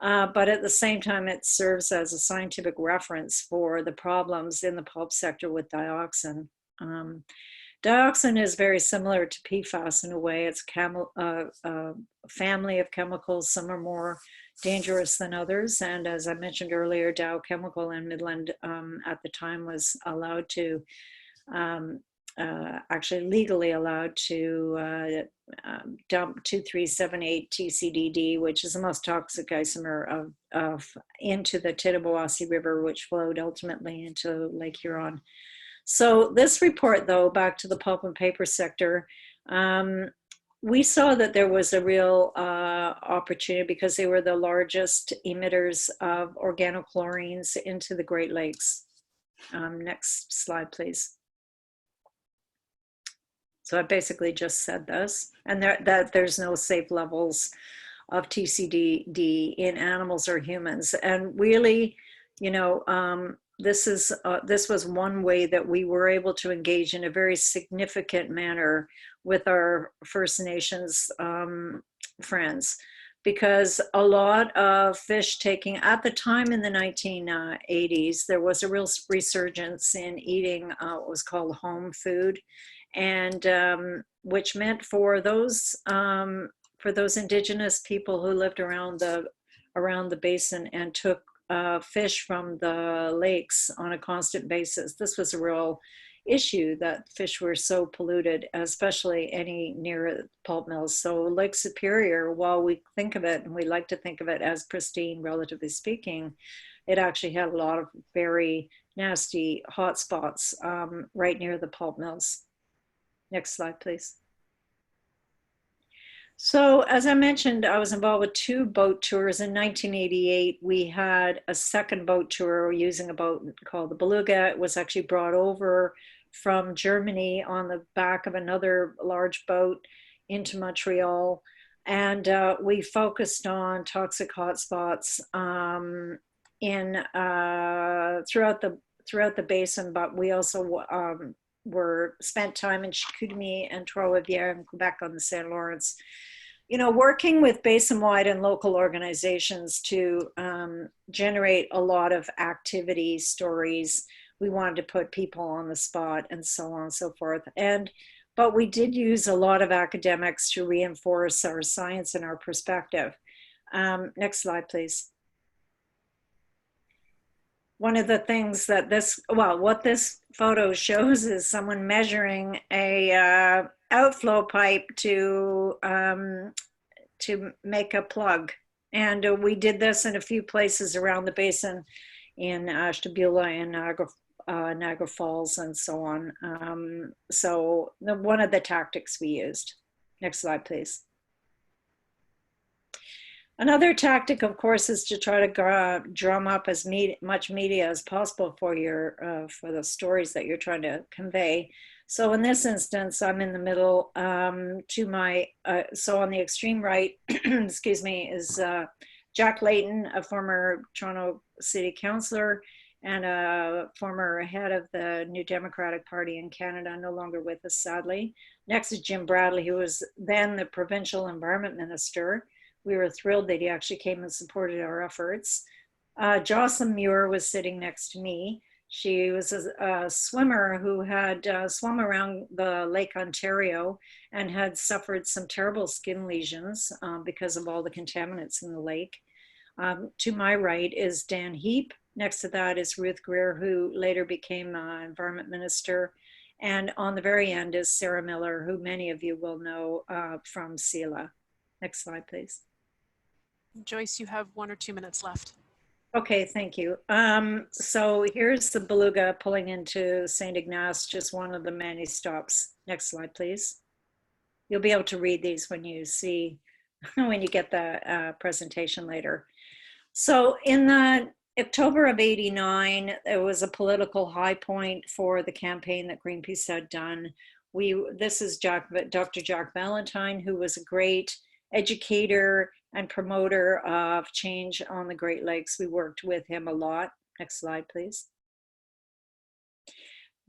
But at the same time, it serves as a scientific reference for the problems in the pulp sector with dioxin. Dioxin is very similar to PFAS in a way. It's a family of chemicals. Some are more dangerous than others. And as I mentioned earlier, Dow Chemical in Midland at the time was allowed to, actually legally allowed to dump 2378 TCDD, which is the most toxic isomer into the Tittabawassee River, which flowed ultimately into Lake Huron. So this report, though, back to the pulp and paper sector, we saw that there was a real opportunity because they were the largest emitters of organochlorines into the Great Lakes. Next slide, please. So I basically just said this, and that there's no safe levels of TCDD in animals or humans. And really, this was one way that we were able to engage in a very significant manner with our First Nations friends, because a lot of fish taking, at the time in the 1980s, there was a real resurgence in eating what was called home food, and which meant for those indigenous people who lived around the basin and took fish from the lakes on a constant basis. This was a real issue that fish were so polluted, especially any near pulp mills. So Lake Superior, while we think of it, and we like to think of it as pristine, relatively speaking, it actually had a lot of very nasty hot spots right near the pulp mills. Next slide, please. So as I mentioned, I was involved with 2 boat tours. In 1988, we had a second boat tour using a boat called the Beluga. It was actually brought over from Germany on the back of another large boat into Montreal. And we focused on toxic hotspots throughout the basin, but we also spent time in Chicoutimi and Trois-Rivières in Quebec on the St. Lawrence. Working with basin-wide and local organizations to generate a lot of activity stories. We wanted to put people on the spot and so on and so forth. But we did use a lot of academics to reinforce our science and our perspective. Next slide, please. one of the things that what this photo shows is someone measuring a outflow pipe to make a plug. And we did this in a few places around the basin in Ashtabula and Niagara Falls and so on. So one of the tactics we used. Next slide, please. Another tactic, of course, is to try to drum up as much media as possible for for the stories that you're trying to convey. So in this instance, I'm in the middle to my, so on the extreme right, excuse me, is Jack Layton, a former Toronto City Councillor and a former head of the New Democratic Party in Canada, no longer with us, sadly. Next is Jim Bradley, who was then the Provincial Environment Minister. We were thrilled that he actually came and supported our efforts. Jocelyn Muir was sitting next to me. She was a swimmer who had swum around the Lake Ontario and had suffered some terrible skin lesions because of all the contaminants in the lake. To my right is Dan Heap. Next to that is Ruth Greer, who later became Environment Minister. And on the very end is Sarah Miller, who many of you will know from CELA. Next slide, please. Joyce, you have 1 or 2 minutes left. Okay, thank you. So here's the beluga pulling into St. Ignace, just one of the many stops. Next slide, please. You'll be able to read these when you see, when you get the presentation later. So in the October of '89, it was a political high point for the campaign that Greenpeace had done. This is Dr. Jack Valentine, who was a great educator and promoter of change on the Great Lakes. We worked with him a lot. Next slide, please.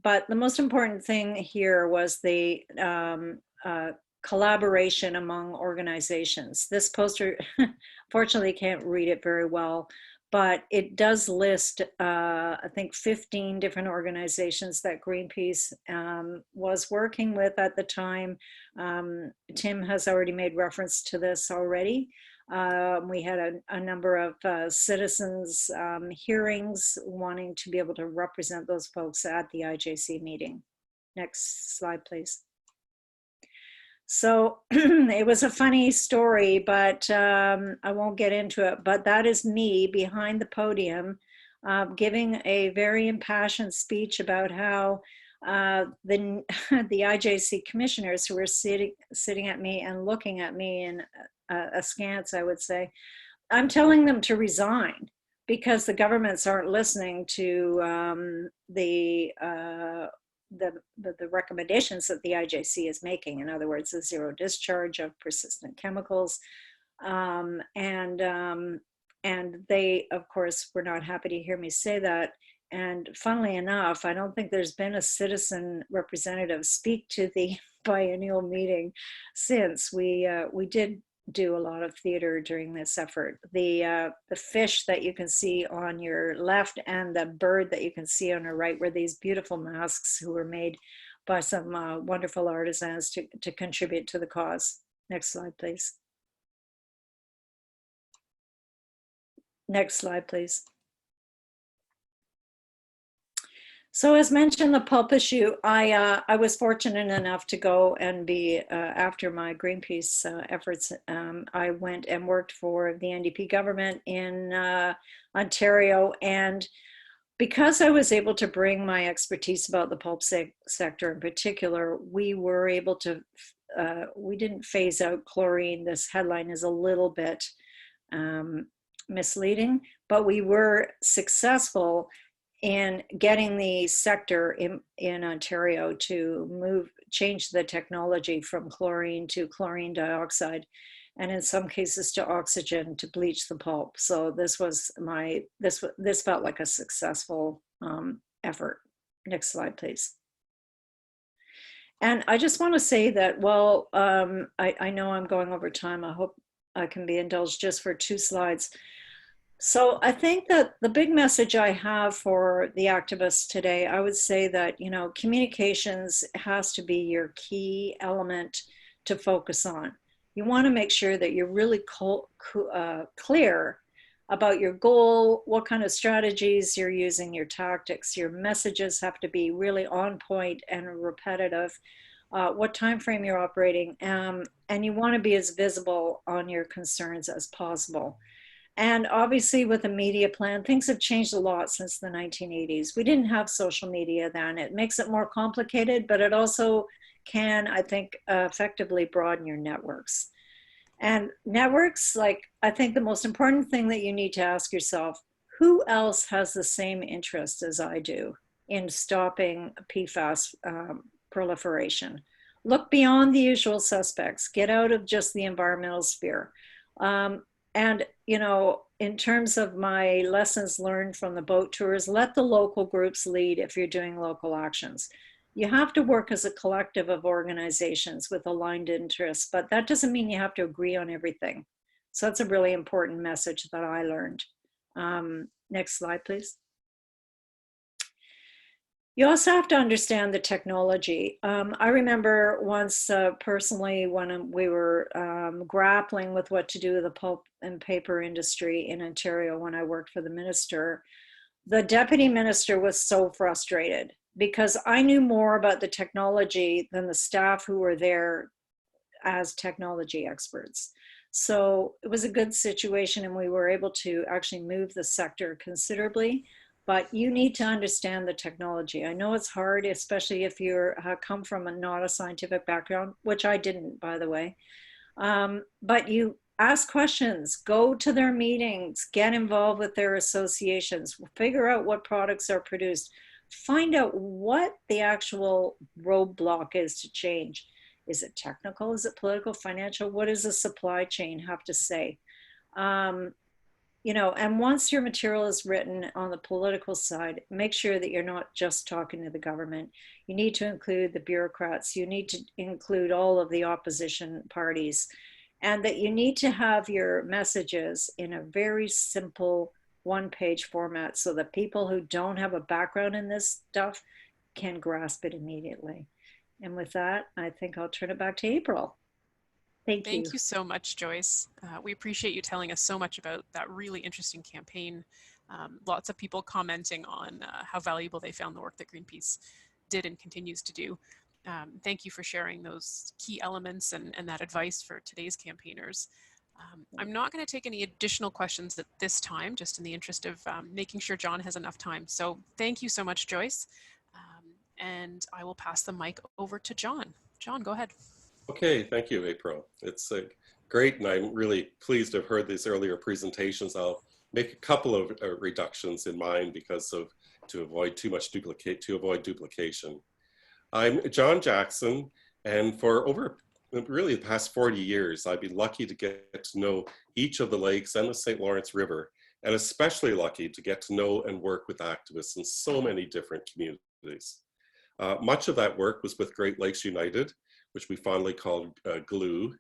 But the most important thing here was the collaboration among organizations. This poster, fortunately, can't read it very well, but it does list, I think, 15 different organizations that Greenpeace was working with at the time. Tim has already made reference to this already. We had a number of citizens hearings wanting to be able to represent those folks at the IJC meeting. Next slide, please. So it was a funny story, but I won't get into it. But that is me behind the podium giving a very impassioned speech about how the IJC commissioners who were sitting at me and looking at me in askance, I would say, I'm telling them to resign because the governments aren't listening to the recommendations that the IJC is making. In other words, the zero discharge of persistent chemicals. And they, of course, were not happy to hear me say that. And funnily enough, I don't think there's been a citizen representative speak to the biennial meeting since. We did do a lot of theater during this effort. The fish that you can see on your left and the bird that you can see on your right were these beautiful masks who were made by some wonderful artisans to contribute to the cause. Next slide, please. Next slide, please. So as mentioned, the pulp issue, I was fortunate enough to go and be, after my Greenpeace efforts, I went and worked for the NDP government in Ontario. And because I was able to bring my expertise about the pulp sector in particular, we were able to, we didn't phase out chlorine. This headline is a little bit misleading, but we were successful in getting the sector in Ontario to change the technology from chlorine to chlorine dioxide, and in some cases to oxygen to bleach the pulp. So this was this felt like a successful effort. Next slide, please. And I just want to say that, well, I know I'm going over time. I hope I can be indulged just for 2 slides. So I think that the big message I have for the activists today, I would say that, you know, communications has to be your key element to focus on. You want to make sure that you're really clear about your goal, what kind of strategies you're using, your tactics. Your messages have to be really on point and repetitive. What time frame you're operating, and you want to be as visible on your concerns as possible. And obviously with a media plan, things have changed a lot since the 1980s. We didn't have social media then. It makes it more complicated, but it also can, I think, effectively broaden your networks. And networks, like, I think the most important thing that you need to ask yourself, who else has the same interest as I do in stopping PFAS proliferation? Look beyond the usual suspects, get out of just the environmental sphere. And, you know, in terms of my lessons learned from the boat tours, let the local groups lead if you're doing local actions. You have to work as a collective of organizations with aligned interests, but that doesn't mean you have to agree on everything. So that's a really important message that I learned. Next slide, please. You also have to understand the technology. I remember once personally when we were grappling with what to do with the pulp and paper industry in Ontario when I worked for the minister, the deputy minister was so frustrated because I knew more about the technology than the staff who were there as technology experts. So it was a good situation and we were able to actually move the sector considerably. But you need to understand the technology. I know it's hard, especially if you come from not a scientific background, which I didn't, by the way. But you ask questions, go to their meetings, get involved with their associations, figure out what products are produced, find out what the actual roadblock is to change. Is it technical? Is it political, financial? What does the supply chain have to say? You know, and once your material is written on the political side, make sure that you're not just talking to the government. You need to include the bureaucrats. You need to include all of the opposition parties, and that you need to have your messages in a very simple one-page format so that people who don't have a background in this stuff can grasp it immediately. And with that, I think I'll turn it back to April. Thank you so much, Joyce. We appreciate you telling us so much about that really interesting campaign. Lots of people commenting on how valuable they found the work that Greenpeace did and continues to do. Thank you for sharing those key elements and that advice for today's campaigners. I'm not going to take any additional questions at this time, just in the interest of making sure John has enough time. So thank you so much, Joyce. And I will pass the mic over to John. John, go ahead. Okay, thank you, April. It's great, and I'm really pleased to have heard these earlier presentations. I'll make a couple of reductions in mine because of to avoid duplication. I'm John Jackson, and for over really the past 40 years, I've been lucky to get to know each of the lakes and the St. Lawrence River, and especially lucky to get to know and work with activists in so many different communities. Much of that work was with Great Lakes United, which we fondly called GLUE.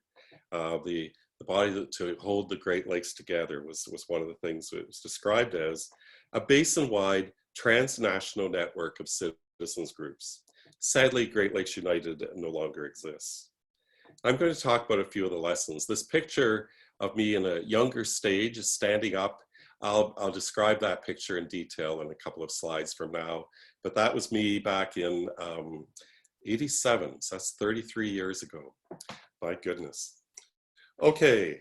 The body to hold the Great Lakes together was one of the things it was described as a basin-wide transnational network of citizens groups. Sadly, Great Lakes United no longer exists. I'm going to talk about a few of the lessons. This picture of me in a younger stage standing up, I'll describe that picture in detail in a couple of slides from now, but that was me back in 87, so that's 33 years ago. My goodness. Okay.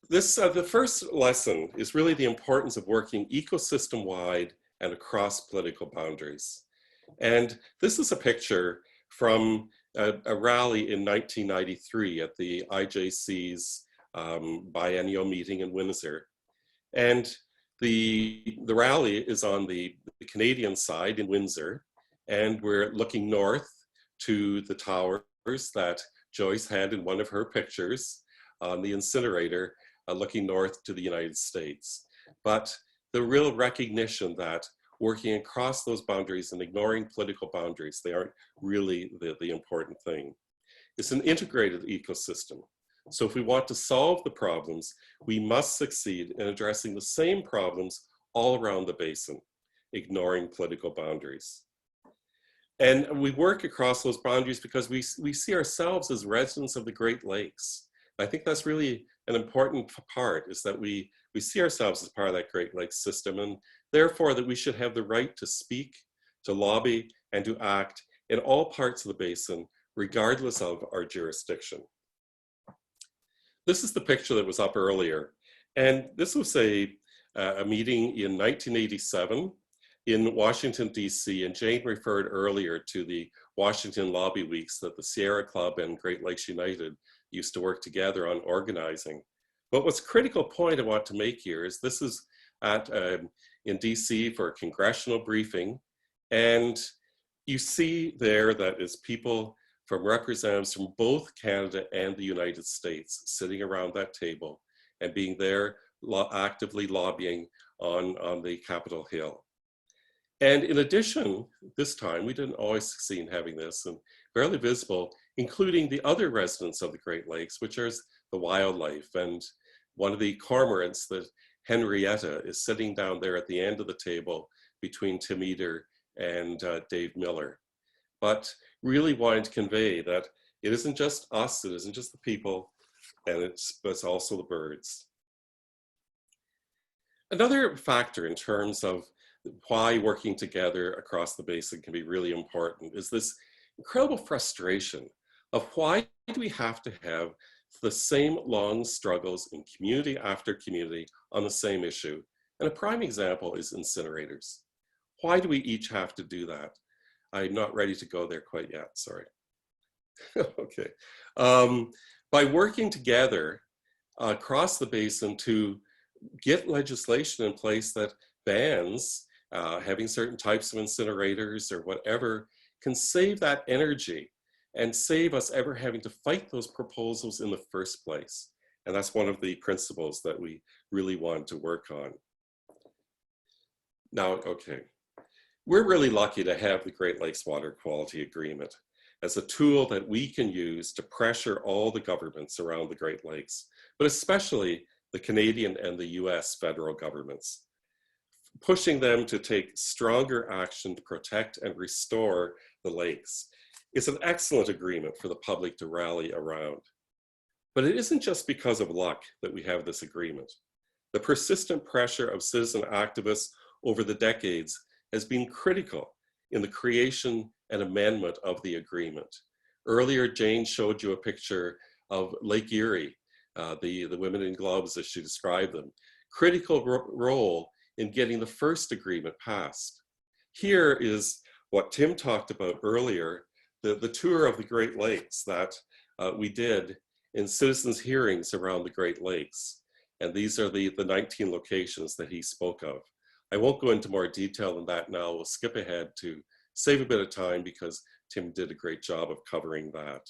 The first lesson is really the importance of working ecosystem-wide and across political boundaries. And this is a picture from a rally in 1993 at the IJC's biennial meeting in Windsor. And the rally is on the Canadian side in Windsor, and we're looking north to the towers that Joyce had in one of her pictures on the incinerator, looking north to the United States. But the real recognition that working across those boundaries and ignoring political boundaries, they aren't really the important thing. It's an integrated ecosystem. So if we want to solve the problems, we must succeed in addressing the same problems all around the basin, ignoring political boundaries. And we work across those boundaries because we see ourselves as residents of the Great Lakes. I think that's really an important part, is that we see ourselves as part of that Great Lakes system, and therefore that we should have the right to speak, to lobby, and to act in all parts of the basin, regardless of our jurisdiction. This is the picture that was up earlier. And this was a meeting in 1987 in Washington, D.C. And Jane referred earlier to the Washington Lobby Weeks that the Sierra Club and Great Lakes United used to work together on organizing. But what's a critical point I want to make here is this is in D.C. for a congressional briefing. And you see there that is people from representatives from both Canada and the United States sitting around that table and being there actively lobbying on the Capitol Hill. And in addition, this time, we didn't always succeed in having this, and barely visible, including the other residents of the Great Lakes, which is the wildlife. And one of the cormorants, the Henrietta, is sitting down there at the end of the table between Tim Eder and Dave Miller. But really wanting to convey that it isn't just us, it isn't just the people, and it's also the birds. Another factor in terms of why working together across the basin can be really important is this incredible frustration of why do we have to have the same long struggles in community after community on the same issue. And a prime example is incinerators. Why do we each have to do that? I'm not ready to go there quite yet, sorry. Okay. By working together across the basin to get legislation in place that bans having certain types of incinerators or whatever, can save that energy and save us ever having to fight those proposals in the first place. And that's one of the principles that we really want to work on. Now, okay. We're really lucky to have the Great Lakes Water Quality Agreement as a tool that we can use to pressure all the governments around the Great Lakes, but especially the Canadian and the US federal governments, pushing them to take stronger action to protect and restore the lakes. It's an excellent agreement for the public to rally around. But it isn't just because of luck that we have this agreement. The persistent pressure of citizen activists over the decades has been critical in the creation and amendment of the agreement. Earlier, Jane showed you a picture of Lake Erie, the women in gloves as she described them. Critical role in getting the first agreement passed. Here is what Tim talked about earlier, the tour of the Great Lakes that we did in citizens' hearings around the Great Lakes. And these are the 19 locations that he spoke of. I won't go into more detail than that now. We'll skip ahead to save a bit of time because Tim did a great job of covering that.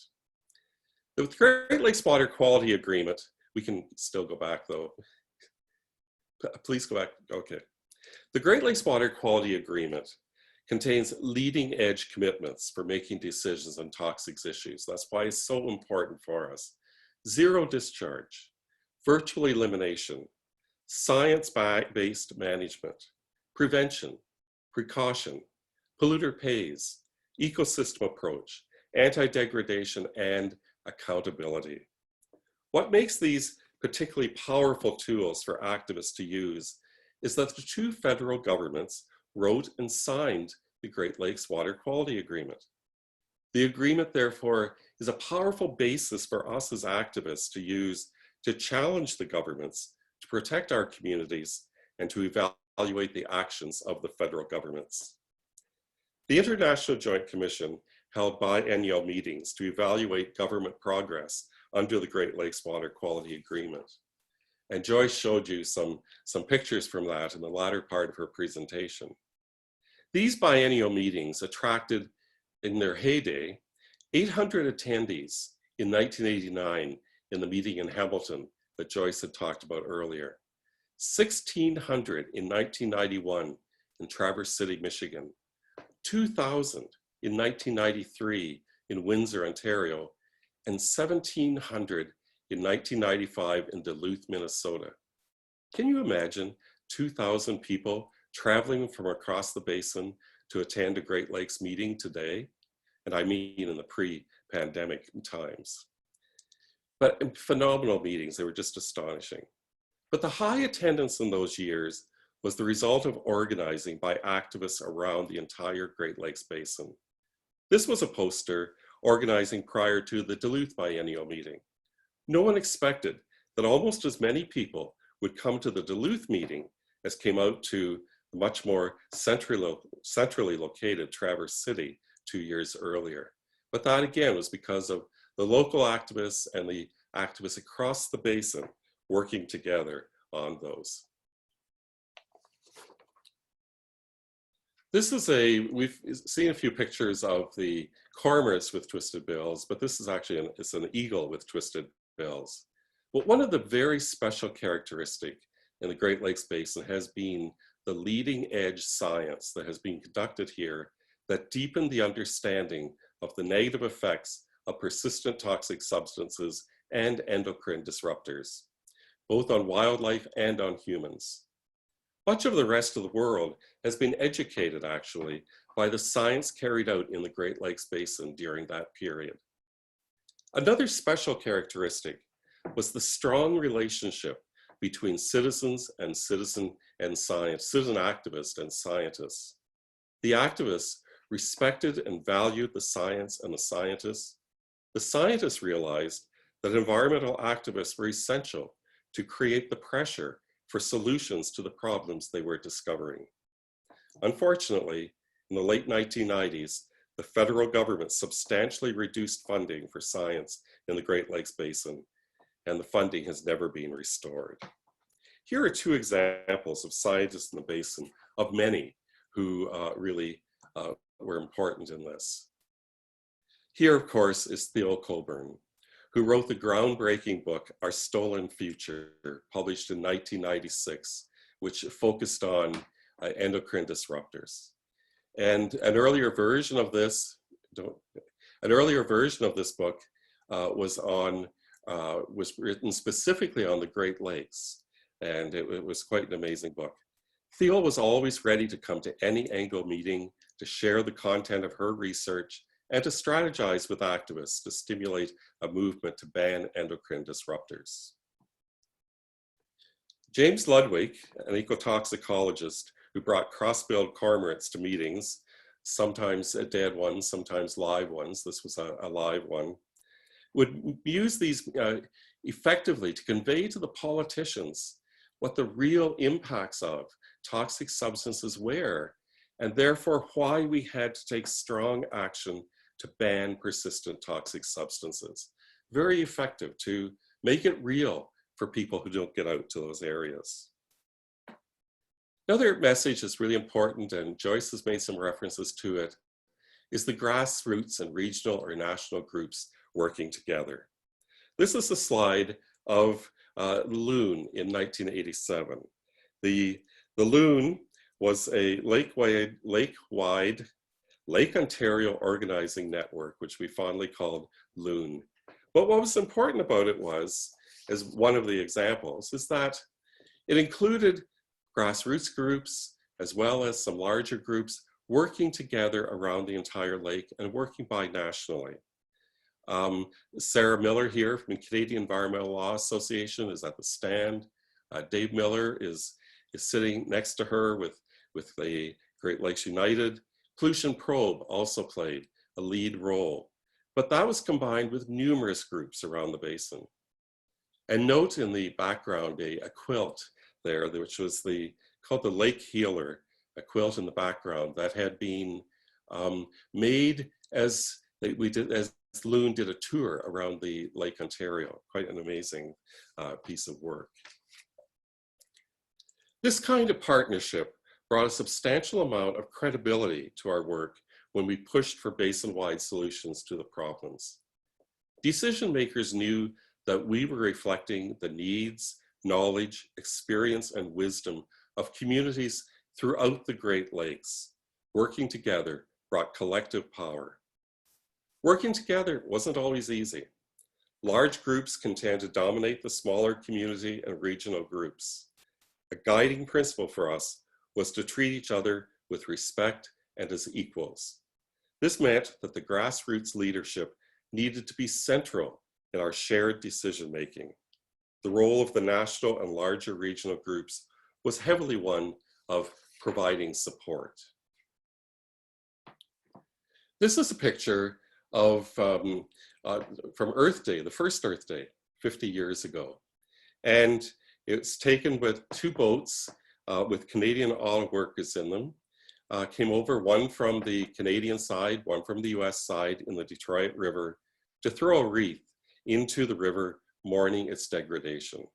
The Great Lakes Water Quality Agreement, we can still go back though. Please go back, okay. The Great Lakes Water Quality Agreement contains leading edge commitments for making decisions on toxic issues. That's why it's so important for us. Zero discharge, virtual elimination, science-based management, prevention, precaution, polluter pays, ecosystem approach, anti-degradation, and accountability. What makes these particularly powerful tools for activists to use is that the two federal governments wrote and signed the Great Lakes Water Quality Agreement. The agreement, therefore, is a powerful basis for us as activists to use to challenge the governments, to protect our communities, and to evaluate the actions of the federal governments. The International Joint Commission held biennial meetings to evaluate government progress under the Great Lakes Water Quality Agreement. And Joyce showed you some pictures from that in the latter part of her presentation. These biennial meetings attracted, in their heyday, 800 attendees in 1989 in the meeting in Hamilton that Joyce had talked about earlier, 1,600 in 1991 in Traverse City, Michigan, 2,000 in 1993 in Windsor, Ontario, and 1,700 in 1995 in Duluth, Minnesota. Can you imagine 2,000 people traveling from across the basin to attend a Great Lakes meeting today? And I mean in the pre-pandemic times. but phenomenal meetings. They were just astonishing. But the high attendance in those years was the result of organizing by activists around the entire Great Lakes Basin. This was a poster organizing prior to the Duluth Biennial meeting. No one expected that almost as many people would come to the Duluth meeting as came out to the much more centrally located Traverse City 2 years earlier. But that again was because of the local activists and the activists across the basin working together on those. This is we've seen a few pictures of the cormorants with twisted bills, but this is actually it's an eagle with twisted bills. But one of the very special characteristics in the Great Lakes Basin has been the leading edge science that has been conducted here that deepened the understanding of the negative effects of persistent toxic substances and endocrine disruptors, both on wildlife and on humans. Much of the rest of the world has been educated actually by the science carried out in the Great Lakes Basin during that period. Another special characteristic was the strong relationship between citizens and citizen activists and scientists. The activists respected and valued the science and the scientists. The scientists realized that environmental activists were essential to create the pressure for solutions to the problems they were discovering. Unfortunately, in the late 1990s, the federal government substantially reduced funding for science in the Great Lakes Basin, and the funding has never been restored. Here are two examples of scientists in the basin, of many who really were important in this. Here, of course, is Theo Colburn, who wrote the groundbreaking book, Our Stolen Future, published in 1996, which focused on endocrine disruptors. And an earlier version of this book was written specifically on the Great Lakes, and it was quite an amazing book. Theo was always ready to come to any Anglo meeting to share the content of her research and to strategize with activists to stimulate a movement to ban endocrine disruptors. James Ludwig, an ecotoxicologist who brought cross-billed cormorants to meetings, sometimes dead ones, sometimes live ones, this was a live one, would use these effectively to convey to the politicians what the real impacts of toxic substances were, and therefore why we had to take strong action to ban persistent toxic substances. Very effective to make it real for people who don't get out to those areas. Another message that's really important, and Joyce has made some references to it, is the grassroots and regional or national groups working together. This is a slide of Loon in 1987. The Loon was a Lake Ontario organizing network, which we fondly called Loon. But what was important about it was, as one of the examples, is that it included grassroots groups as well as some larger groups working together around the entire lake and working binationally. Sarah Miller here from the Canadian Environmental Law Association is at the stand. Dave Miller is sitting next to her with the Great Lakes United. Pollution Probe also played a lead role, but that was combined with numerous groups around the basin. And note in the background a quilt there, which was called the Lake Healer, a quilt in the background that had been made as Loon did a tour around the Lake Ontario. Quite an amazing piece of work. This kind of partnership brought a substantial amount of credibility to our work when we pushed for basin-wide solutions to the problems. Decision makers knew that we were reflecting the needs, knowledge, experience, and wisdom of communities throughout the Great Lakes. Working together brought collective power. Working together wasn't always easy. Large groups can tend to dominate the smaller community and regional groups. A guiding principle for us was to treat each other with respect and as equals. This meant that the grassroots leadership needed to be central in our shared decision-making. The role of the national and larger regional groups was heavily one of providing support. This is a picture of from Earth Day, the first Earth Day, 50 years ago. And it's taken with two boats with Canadian oil workers in them. Came over, one from the Canadian side, one from the US side in the Detroit River, to throw a wreath into the river, mourning its degradation.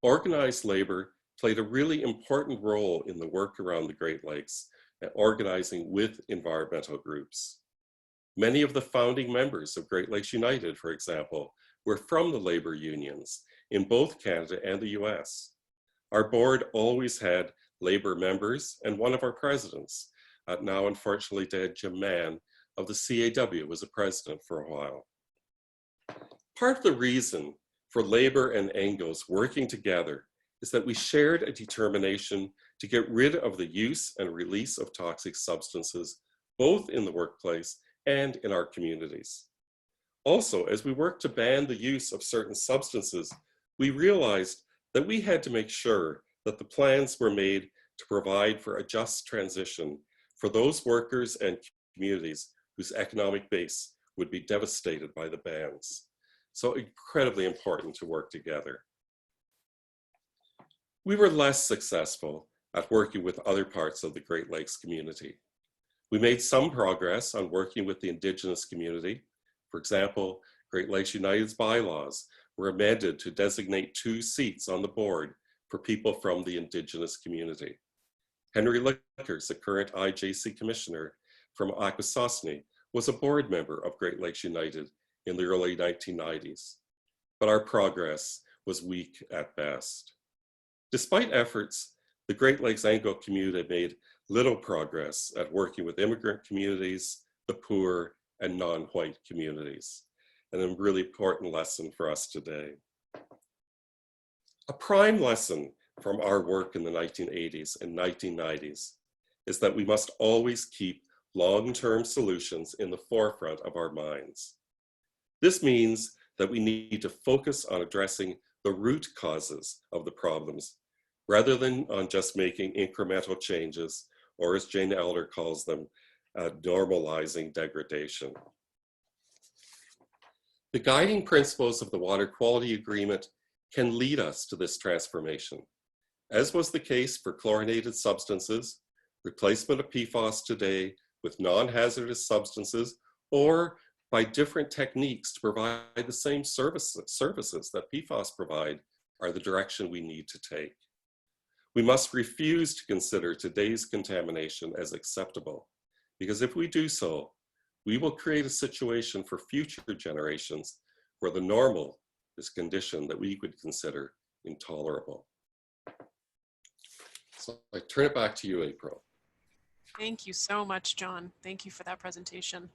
Organized labor played a really important role in the work around the Great Lakes, organizing with environmental groups. Many of the founding members of Great Lakes United, for example, were from the labor unions in both Canada and the US. Our board always had labor members, and one of our presidents, now unfortunately dead Jim Mann of the CAW, was a president for a while. Part of the reason for labor and Angos working together is that we shared a determination to get rid of the use and release of toxic substances, both in the workplace and in our communities. Also, as we worked to ban the use of certain substances, we realized that we had to make sure that the plans were made to provide for a just transition for those workers and communities whose economic base would be devastated by the bans. So incredibly important to work together. We were less successful at working with other parts of the Great Lakes community. We made some progress on working with the Indigenous community. For example, Great Lakes United's bylaws were amended to designate 2 seats on the board for people from the Indigenous community. Henry Lickers, the current IJC commissioner from Akwesasne, was a board member of Great Lakes United in the early 1990s, but our progress was weak at best. Despite efforts, the Great Lakes Anglo community made little progress at working with immigrant communities, the poor, and non-white communities, and a really important lesson for us today. A prime lesson from our work in the 1980s and 1990s is that we must always keep long-term solutions in the forefront of our minds. This means that we need to focus on addressing the root causes of the problems rather than on just making incremental changes, or as Jane Elder calls them, normalizing degradation. The guiding principles of the Water Quality Agreement can lead us to this transformation, as was the case for chlorinated substances, replacement of PFAS today with non-hazardous substances, or by different techniques to provide the same services that PFAS provide are the direction we need to take. We must refuse to consider today's contamination as acceptable, because if we do so, we will create a situation for future generations where the normal is a condition that we would consider intolerable. So I turn it back to you, April. Thank you so much, John. Thank you for that presentation.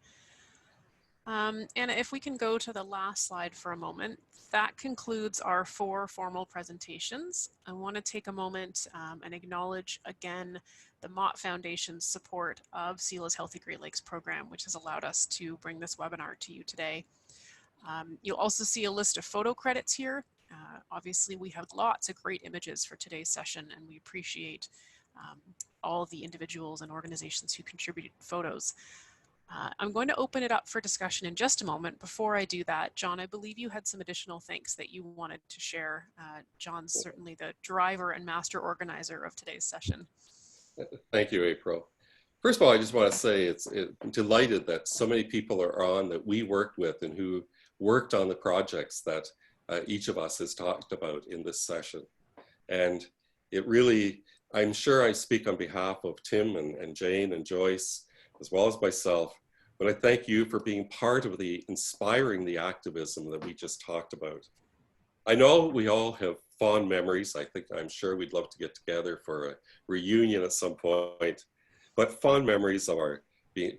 Anna, if we can go to the last slide for a moment, that concludes our 4 formal presentations. I want to take a moment and acknowledge again the Mott Foundation's support of CELA's Healthy Great Lakes program, which has allowed us to bring this webinar to you today. You'll also see a list of photo credits here. Obviously, we have lots of great images for today's session, and we appreciate all the individuals and organizations who contributed photos. I'm going to open it up for discussion in just a moment. Before I do that, John, I believe you had some additional thanks that you wanted to share. John's certainly the driver and master organizer of today's session. Thank you, April. First of all, I just want to say I'm delighted that so many people are on that we worked with and who worked on the projects that each of us has talked about in this session. And it really, I'm sure I speak on behalf of Tim and Jane and Joyce, as well as myself, but I thank you for being part of the inspiring the activism that we just talked about. I know we all have fond memories. I'm sure we'd love to get together for a reunion at some point, but fond memories of our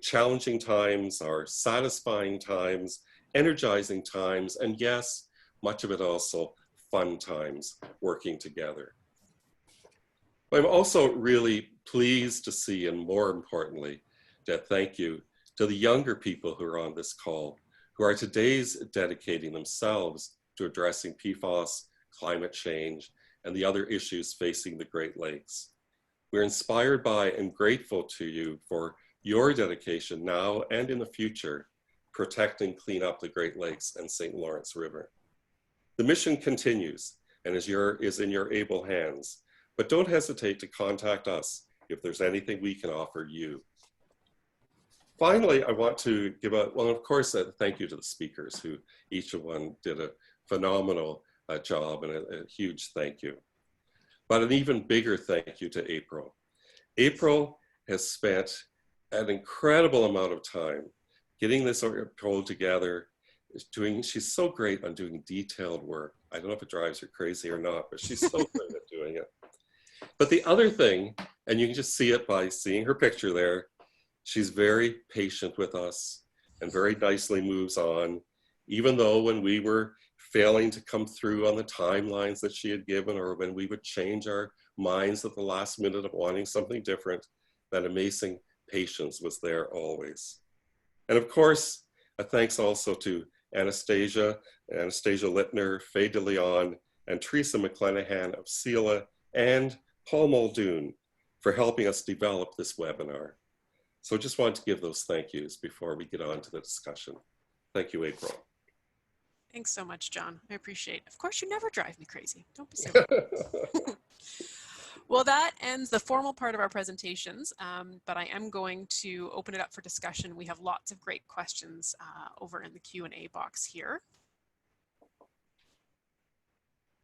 challenging times, our satisfying times, energizing times, and yes, much of it also fun times working together. I'm also really pleased to see, and more importantly, to thank you to the younger people who are on this call, who are today's dedicating themselves to addressing PFAS, climate change, and the other issues facing the Great Lakes. We're inspired by and grateful to you for your dedication now and in the future, protecting, clean up the Great Lakes and St. Lawrence River. The mission continues and is in your able hands, but don't hesitate to contact us if there's anything we can offer you. Finally, I want to give a thank you to the speakers who each of one did a phenomenal job, and a huge thank you. But an even bigger thank you to April. April has spent an incredible amount of time getting this pulled together. She's so great on doing detailed work. I don't know if it drives her crazy or not, but she's so good at doing it. But the other thing, and you can just see it by seeing her picture there, she's very patient with us and very nicely moves on, even though when we were failing to come through on the timelines that she had given, or when we would change our minds at the last minute of wanting something different, that amazing patience was there always. And of course, a thanks also to Anastasia Littner, Faye DeLeon, and Teresa McClenahan of CELA, and Paul Muldoon for helping us develop this webinar. So just wanted to give those thank yous before we get on to the discussion. Thank you, April. Thanks so much, John. I appreciate it. Of course, you never drive me crazy. Don't be silly. Well, that ends the formal part of our presentations, but I am going to open it up for discussion. We have lots of great questions over in the Q&A box here.